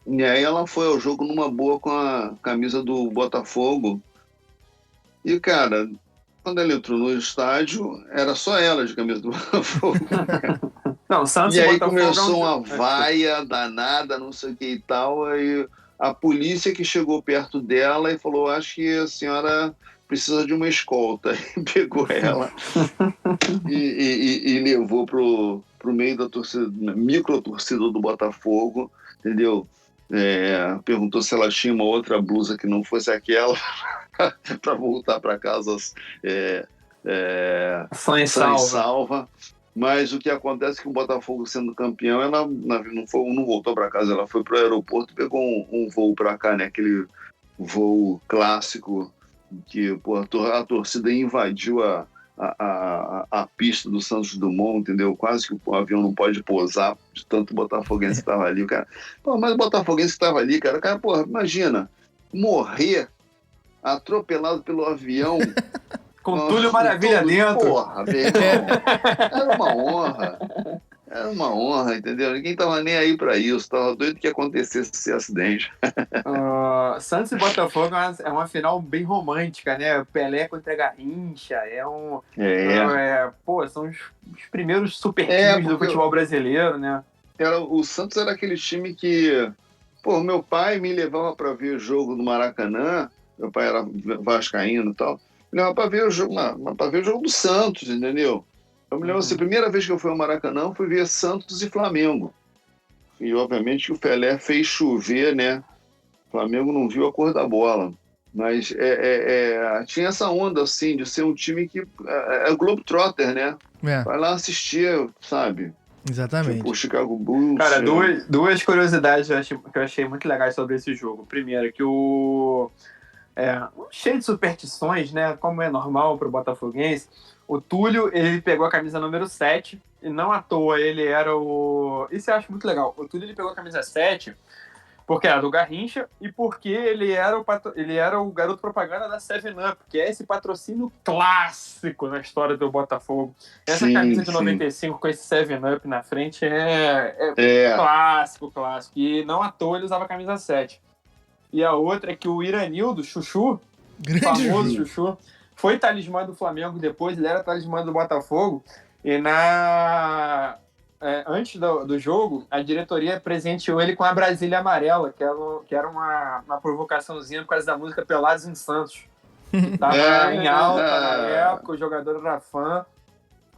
E aí ela foi ao jogo numa boa com a camisa do Botafogo. E, cara, quando ela entrou no estádio, era só ela de camisa do Botafogo. Não, Santos e aí Botafogo começou uma vaia danada, não sei o que e tal, aí a polícia que chegou perto dela e falou, acho que a senhora precisa de uma escolta. E pegou ela e levou pro meio da torcida, micro torcida do Botafogo, entendeu? Perguntou se ela tinha uma outra blusa que não fosse aquela para voltar para casa sã e salva. Mas o que acontece é que o Botafogo, sendo campeão, ela não voltou para casa, ela foi para o aeroporto e pegou um voo para cá, né? Aquele voo clássico que a torcida invadiu a pista do Santos Dumont, entendeu? Quase que o avião não pode pousar de tanto botafoguense que estava ali. O cara, mas o botafoguense que estava ali, cara, imagina, morrer atropelado pelo avião... Com Túlio Maravilha dentro. Porra, meu irmão. Era uma honra, entendeu? Ninguém tava nem aí pra isso. Tava doido que acontecesse esse acidente. Santos e Botafogo é uma final bem romântica, né? Pelé contra Garrincha. São os primeiros super times do futebol brasileiro, né? O Santos era aquele time que... meu pai me levava pra ver o jogo no Maracanã. Meu pai era vascaíno e tal. Não, para ver o jogo do Santos, entendeu? Eu me lembro assim, a primeira vez que eu fui ao Maracanã, fui ver Santos e Flamengo. E, obviamente, o Pelé fez chover, né? O Flamengo não viu a cor da bola. Mas tinha essa onda, assim, de ser um time que... É o Globetrotter, né? Vai lá assistir, sabe? Exatamente. Tipo o Chicago Bulls. Cara, duas curiosidades que eu achei muito legais sobre esse jogo. Primeiro, que cheio de superstições, né? Como é normal para o botafoguense. O Túlio, ele pegou a camisa número 7 e não à toa ele era o... Isso eu acho muito legal. O Túlio, ele pegou a camisa 7 porque era do Garrincha e porque ele era o garoto propaganda da 7-Up, que é esse patrocínio clássico na história do Botafogo. Essa camisa de 95 com esse 7-Up na frente é clássico. E não à toa ele usava a camisa 7. E a outra é que o Iranildo, Chuchu, famoso Chuchu, foi talismã do Flamengo depois, ele era talismã do Botafogo. E antes do jogo, a diretoria presenteou ele com a Brasília Amarela, que era uma provocaçãozinha por causa da música Pelados em Santos. Tava em alta na época, o jogador era fã.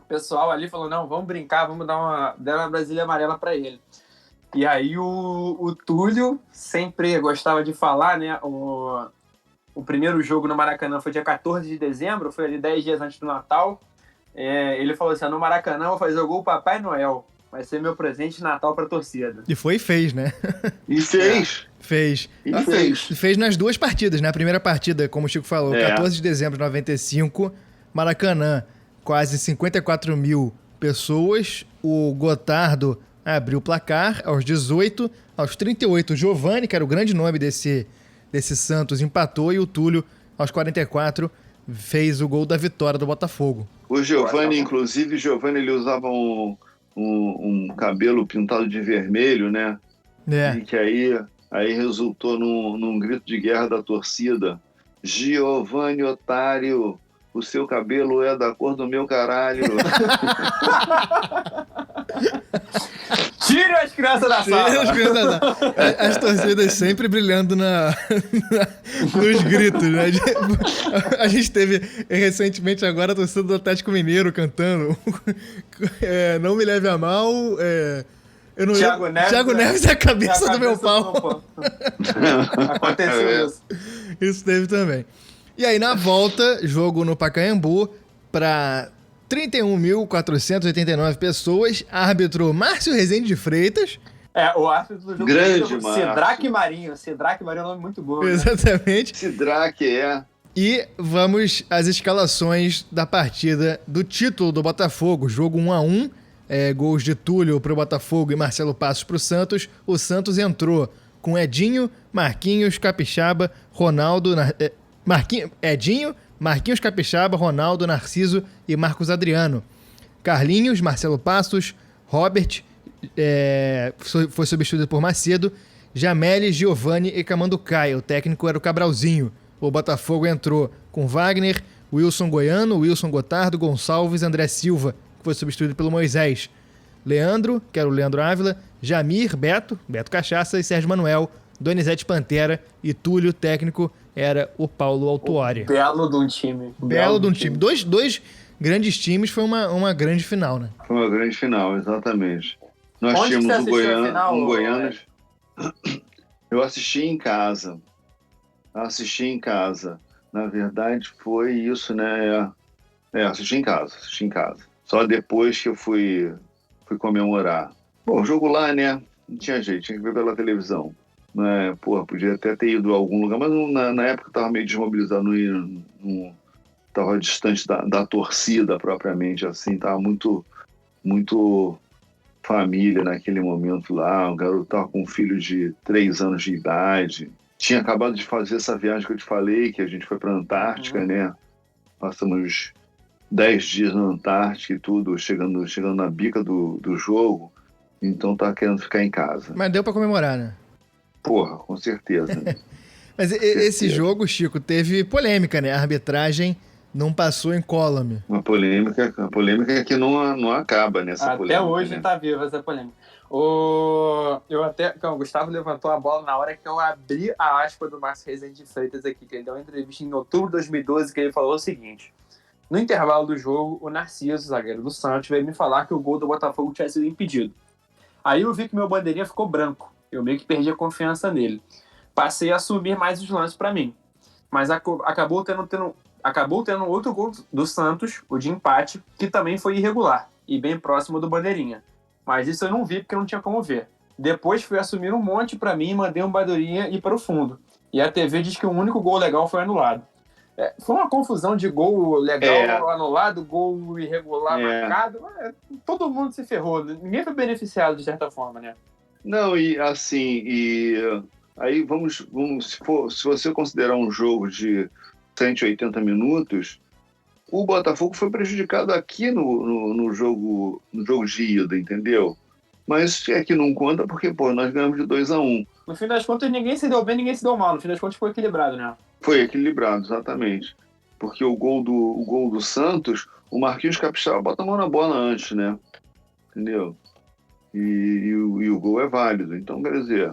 O pessoal ali falou, não, vamos brincar, vamos dar uma Brasília Amarela para ele. E aí o Túlio sempre gostava de falar, né? o primeiro jogo no Maracanã foi dia 14 de dezembro, foi ali 10 dias antes do Natal. Ele falou assim, no Maracanã eu vou fazer o gol Papai Noel. Vai ser meu presente de Natal pra torcida. E foi e fez, né? E fez. Fez. E fez. Fez nas duas partidas, né? A primeira partida, como o Chico falou, É. 14 de dezembro de 95, Maracanã, quase 54 mil pessoas. O Gotardo abriu o placar aos 18, aos 38, o Giovani, que era o grande nome desse Santos, empatou, e o Túlio, aos 44, fez o gol da vitória do Botafogo. O Giovani, inclusive, ele usava um cabelo pintado de vermelho, né? É. E que aí resultou num grito de guerra da torcida. Giovani, otário, o seu cabelo é da cor do meu caralho. Tire as crianças da sala! As torcidas sempre brilhando nos gritos, né? A gente teve recentemente agora a torcida do Atlético Mineiro cantando Não me leve a mal, eu não Thiago Neves é a cabeça do meu pau. Aconteceu isso. Isso teve também. E aí, na volta, jogo no Pacaembu para 31.489 pessoas. Árbitro Márcio Rezende de Freitas. O árbitro do jogo. Grande, Márcio. Sidraque Marinho. Sidraque Marinho é um nome muito bom, né? Exatamente. Sidraque é. E vamos às escalações da partida do título do Botafogo. Jogo 1-1. Gols de Túlio pro Botafogo e Marcelo Passos pro Santos. O Santos entrou com Edinho, Marquinhos, Capixaba, Ronaldo... Edinho, Marquinhos Capixaba, Ronaldo, Narciso e Marcos Adriano. Carlinhos, Marcelo Passos, Robert, foi substituído por Macedo, Jameli, Giovani e Camanducaia. O técnico era o Cabralzinho. O Botafogo entrou com Wagner, Wilson Goiano, Wilson Gotardo, Gonçalves, André Silva, que foi substituído pelo Moisés. Leandro, que era o Leandro Ávila, Jamir, Beto Cachaça e Sérgio Manuel, Donizete Pantera e Túlio, técnico, era o Paulo Autuori. Belo de um time. Belo de um time. Dois grandes times, foi uma grande final, né? Foi uma grande final, exatamente. Nós Onde tínhamos você assistiu a final, Goianas. Eu assisti em casa. Na verdade, foi isso, né? Assisti em casa. Só depois que eu fui comemorar. Bom, o jogo lá, né? Não tinha jeito, tinha que ver pela televisão. Né? Podia até ter ido a algum lugar, mas na época eu estava meio desmobilizado, não estava distante da torcida propriamente, assim, estava muito família naquele momento lá. O garoto estava com um filho de 3 anos de idade, tinha acabado de fazer essa viagem que eu te falei, que a gente foi para a Antártica, né? Passamos 10 dias na Antártica e tudo, chegando na bica do jogo, então tava querendo ficar em casa. Mas deu para comemorar, né? Porra, com certeza. Né? Mas esse jogo, Chico, teve polêmica, né? A arbitragem não passou em column. Uma polêmica que não acaba nessa polêmica. Até hoje, né? Tá viva essa polêmica. O Gustavo levantou a bola na hora que eu abri a aspa do Márcio Rezende de Freitas aqui, que ele deu uma entrevista em outubro de 2012, que ele falou o seguinte: no intervalo do jogo, o Narciso, zagueiro do Santos, veio me falar que o gol do Botafogo tinha sido impedido. Aí eu vi que meu bandeirinha ficou branco. Eu meio que perdi a confiança nele. Passei a assumir mais os lances para mim. Mas acabou tendo outro gol do Santos, o de empate, que também foi irregular e bem próximo do bandeirinha. Mas isso eu não vi porque não tinha como ver. Depois fui assumir um monte para mim e mandei um bandeirinha ir para o fundo. E a TV diz que o único gol legal foi anulado. Foi uma confusão de gol legal anulado, gol irregular marcado. Todo mundo se ferrou. Ninguém foi beneficiado de certa forma, né? Não, e assim, aí vamos se você considerar um jogo de 180 minutos, o Botafogo foi prejudicado aqui no jogo de ida, entendeu? Mas é que não conta porque, nós ganhamos de 2-1. No fim das contas, ninguém se deu bem, ninguém se deu mal. No fim das contas, foi equilibrado, né? Foi equilibrado, exatamente. Porque o gol do Santos, o Marquinhos Capixaba bota a mão na bola antes, né? Entendeu? E o gol é válido, então quer dizer.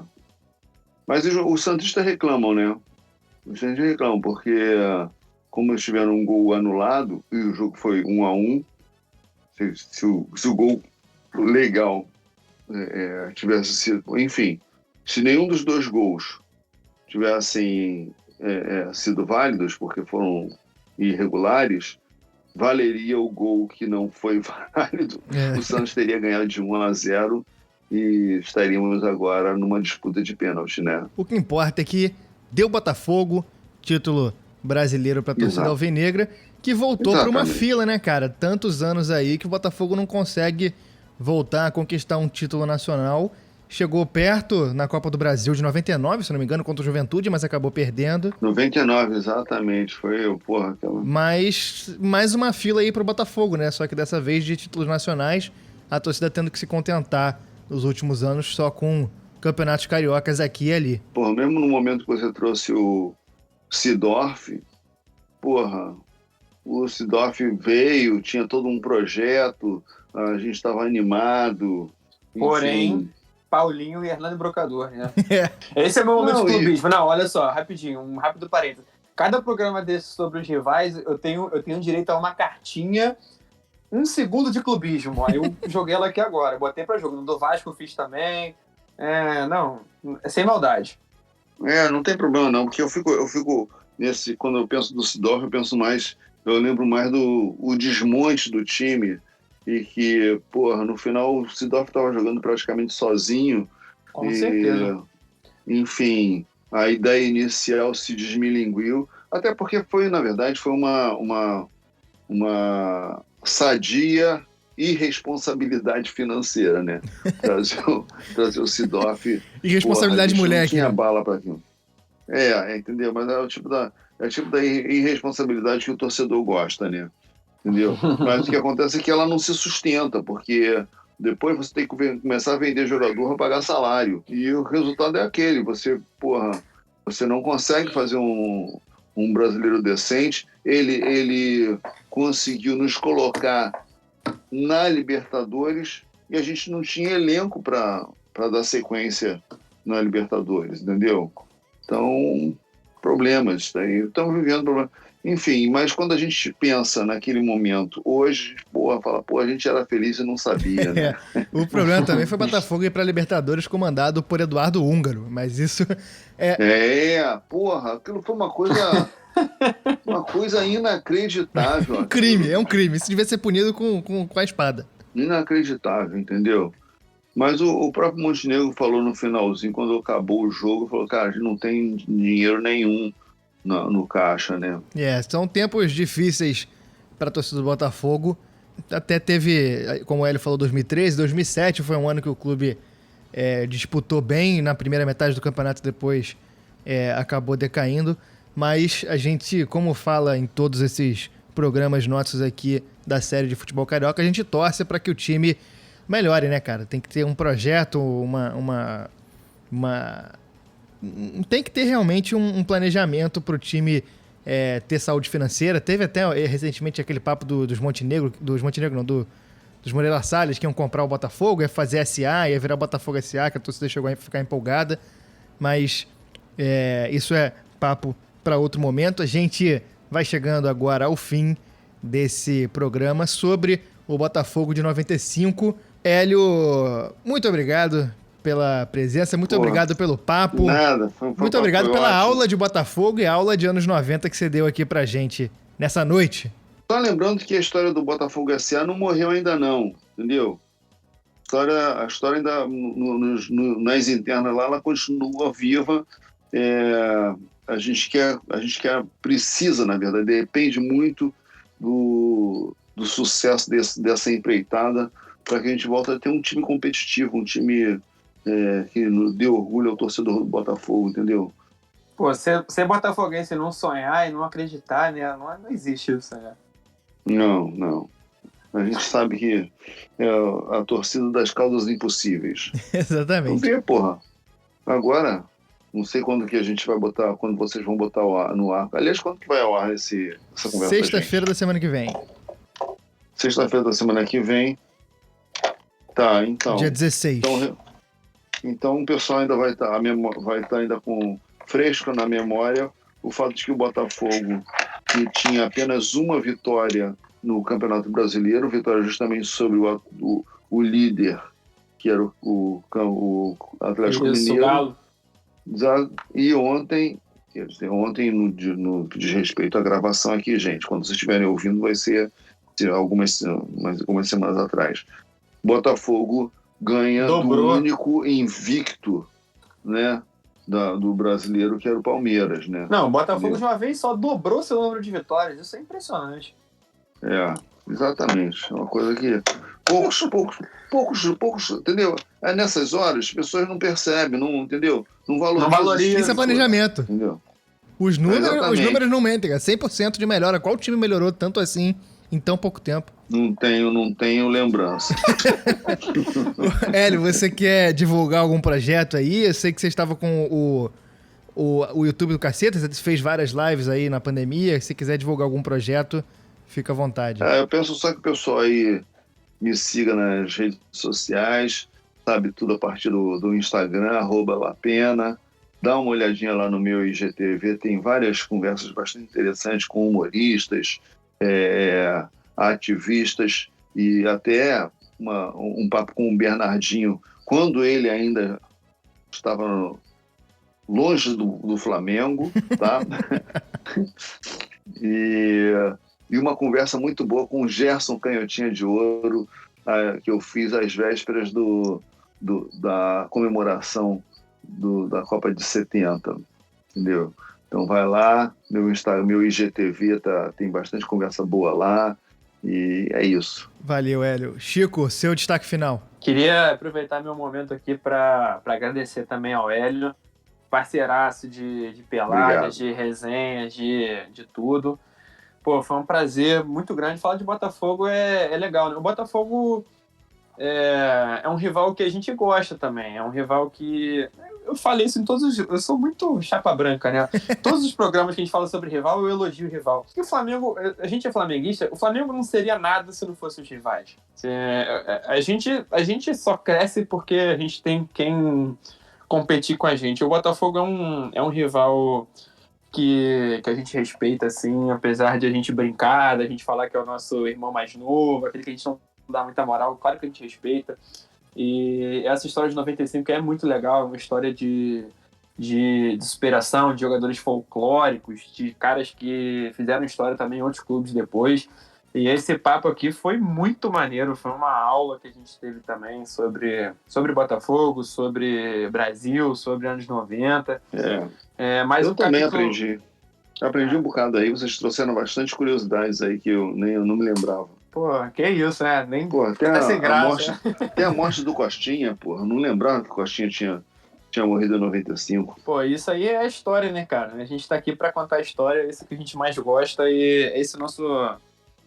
Mas os santistas reclamam, né? Os santistas reclamam, porque como eles tiveram um gol anulado e o jogo foi 1-1, se o gol legal tivesse sido. Enfim, se nenhum dos dois gols tivessem sido válidos, porque foram irregulares, valeria o gol que não foi válido. O Santos teria ganhado de 1-0 e estaríamos agora numa disputa de pênalti, né? O que importa é que deu Botafogo, título brasileiro para a torcida alvinegra, que voltou para uma fila, né, cara? Tantos anos aí que o Botafogo não consegue voltar a conquistar um título nacional. Chegou perto na Copa do Brasil de 99, se não me engano, contra o Juventude, mas acabou perdendo. 99, exatamente. Foi, aquela... Mas mais uma fila aí pro Botafogo, né? Só que dessa vez de títulos nacionais, a torcida tendo que se contentar nos últimos anos só com campeonatos cariocas aqui e ali. Mesmo no momento que você trouxe o Seedorf, o Seedorf veio, tinha todo um projeto, a gente estava animado. Porém, Paulinho e Hernando Brocador, né? Esse é o meu momento de clubismo. Não, olha só, rapidinho, um rápido parênteses. Cada programa desse sobre os rivais, eu tenho direito a uma cartinha, 1 segundo de clubismo. Aí eu joguei ela aqui agora, botei pra jogo. No do Vasco eu fiz também. Não, é sem maldade. Não tem problema não, porque eu fico nesse, quando eu penso do Seedorf, eu lembro mais do desmonte do time, e que, no final o Seedorf estava jogando praticamente sozinho. Com certeza. Enfim, a ideia inicial se desmilinguiu, até porque na verdade, foi uma sadia irresponsabilidade financeira, né? Trazer o Seedorf. Irresponsabilidade moleque. Não tinha bala para aquilo. Entendeu? Mas é o tipo da irresponsabilidade que o torcedor gosta, né? Entendeu? Mas o que acontece é que ela não se sustenta, porque depois você tem que começar a vender jogador para pagar salário. E o resultado é aquele. Você não consegue fazer um brasileiro decente. Ele conseguiu nos colocar na Libertadores e a gente não tinha elenco para dar sequência na Libertadores, entendeu? Então, problemas. Estamos vivendo problemas. Enfim, mas quando a gente pensa naquele momento, hoje, a gente era feliz e não sabia, né? O problema também foi o Botafogo ir para Libertadores comandado por Eduardo Húngaro, mas isso aquilo foi uma coisa inacreditável. Um crime, é um crime. Isso devia ser punido com a espada. Inacreditável, entendeu? Mas o próprio Montenegro falou no finalzinho, quando acabou o jogo, falou, cara, a gente não tem dinheiro nenhum no caixa, né? São tempos difíceis para a torcida do Botafogo. Até teve, como o Hélio falou, 2013, 2007 foi um ano que o clube disputou bem na primeira metade do campeonato, depois acabou decaindo. Mas a gente, como fala em todos esses programas nossos aqui da série de futebol carioca, a gente torce para que o time melhore, né, cara? Tem que ter um projeto, tem que ter realmente um planejamento para o time ter saúde financeira. Teve até recentemente aquele papo dos Moreira Salles, que iam comprar o Botafogo, ia fazer SA, ia virar Botafogo SA, que a torcida chegou a ficar empolgada. Mas isso é papo para outro momento. A gente vai chegando agora ao fim desse programa sobre o Botafogo de 95. Hélio, muito obrigado pela presença, muito obrigado pelo papo. Nada, muito obrigado pela aula de Botafogo e aula de anos 90 que você deu aqui pra gente nessa noite. Só lembrando que a história do Botafogo S.A. não morreu ainda não, entendeu? A história ainda, nas internas lá, ela continua viva. A gente precisa, na verdade, depende muito do sucesso dessa empreitada para que a gente volte a ter um time competitivo, um time que dê orgulho ao torcedor do Botafogo, entendeu? Ser botafoguense e não sonhar e não acreditar, né? Não existe isso, né? Não. A gente sabe que é a torcida das causas impossíveis. Exatamente. Então, porra. Agora, não sei quando que a gente vai botar, quando vocês vão botar no ar. Aliás, quando que vai ao ar essa conversa? Sexta-feira da semana que vem. Sexta-feira da semana que vem. Tá, então. Dia 16. Então o pessoal ainda vai estar ainda fresco na memória o fato de que o Botafogo, que tinha apenas uma vitória no Campeonato Brasileiro, vitória justamente sobre o líder, que era o Atlético Mineiro. Galo. E ontem Quer dizer, ontem, no que diz respeito à gravação aqui, gente, quando vocês estiverem ouvindo, vai ser algumas semanas atrás. Botafogo ganha Dobrou. do único invicto, né, do brasileiro, que era o Palmeiras, né? Não, o Botafogo de uma vez só dobrou seu número de vitórias. Isso é impressionante. Exatamente. É uma coisa que poucos, entendeu? Nessas horas, as pessoas não percebem, não, entendeu? Não valorizam. Isso é planejamento. Entendeu? Os números Exatamente. não mentem, cara. 100% de melhora. Qual time melhorou tanto assim em tão pouco tempo? Não tenho lembrança. Hélio, você quer divulgar algum projeto aí? Eu sei que você estava com o YouTube do Caceta, você fez várias lives aí na pandemia. Se quiser divulgar algum projeto, fica à vontade. Eu penso só que o pessoal aí me siga nas redes sociais, sabe, tudo a partir do Instagram, @lapena. Dá uma olhadinha lá no meu IGTV, tem várias conversas bastante interessantes com humoristas, ativistas e até um papo com o Bernardinho, quando ele ainda estava longe do Flamengo, tá? E uma conversa muito boa com o Gerson Canhotinha de Ouro, que eu fiz às vésperas da comemoração da Copa de 70, entendeu? Então vai lá, meu IGTV tem bastante conversa boa lá, e é isso. Valeu, Hélio. Chico, seu destaque final. Queria aproveitar meu momento aqui para agradecer também ao Hélio, parceiraço de peladas, de resenhas, de tudo. Pô, foi um prazer muito grande. Falar de Botafogo é legal, né? O Botafogo é um rival que a gente gosta também. É um rival que... Eu falei isso em todos os... Eu sou muito chapa branca, né? Todos os programas que a gente fala sobre rival, eu elogio o rival. E o Flamengo... A gente é flamenguista. O Flamengo não seria nada se não fosse os rivais. A gente só cresce porque a gente tem quem competir com a gente. O Botafogo é um rival que a gente respeita, assim, apesar de a gente brincar, da gente falar que é o nosso irmão mais novo, aquele que a gente não dá muita moral, claro que a gente respeita. E essa história de 95 é muito legal, é uma história de superação, de jogadores folclóricos, de caras que fizeram história também em outros clubes depois. E esse papo aqui foi muito maneiro, foi uma aula que a gente teve também sobre Botafogo, sobre Brasil, sobre anos 90. Mas eu também aprendi. Aprendi um bocado aí, vocês trouxeram bastante curiosidades aí que eu não me lembrava. Pô, que isso, né? Nem até sem graça. Até a morte do Costinha, porra. Não lembrava que o Costinha tinha morrido em 95. Pô, isso aí é a história, né, cara? A gente tá aqui pra contar a história, é isso que a gente mais gosta e esse é o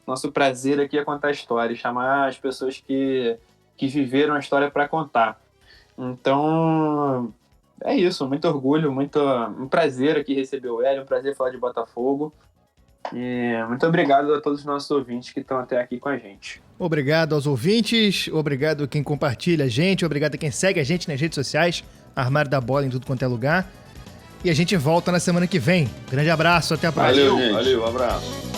nosso prazer aqui é contar a história, chamar as pessoas que viveram a história pra contar. Então, é isso, muito orgulho, um prazer aqui receber o Hélio, um prazer falar de Botafogo. E muito obrigado a todos os nossos ouvintes que estão até aqui com a gente. Obrigado aos ouvintes, obrigado a quem compartilha a gente, obrigado a quem segue a gente nas redes sociais, Armário da Bola em tudo quanto é lugar. E a gente volta na semana que vem. Grande abraço, até a próxima. Valeu, gente. Valeu, abraço.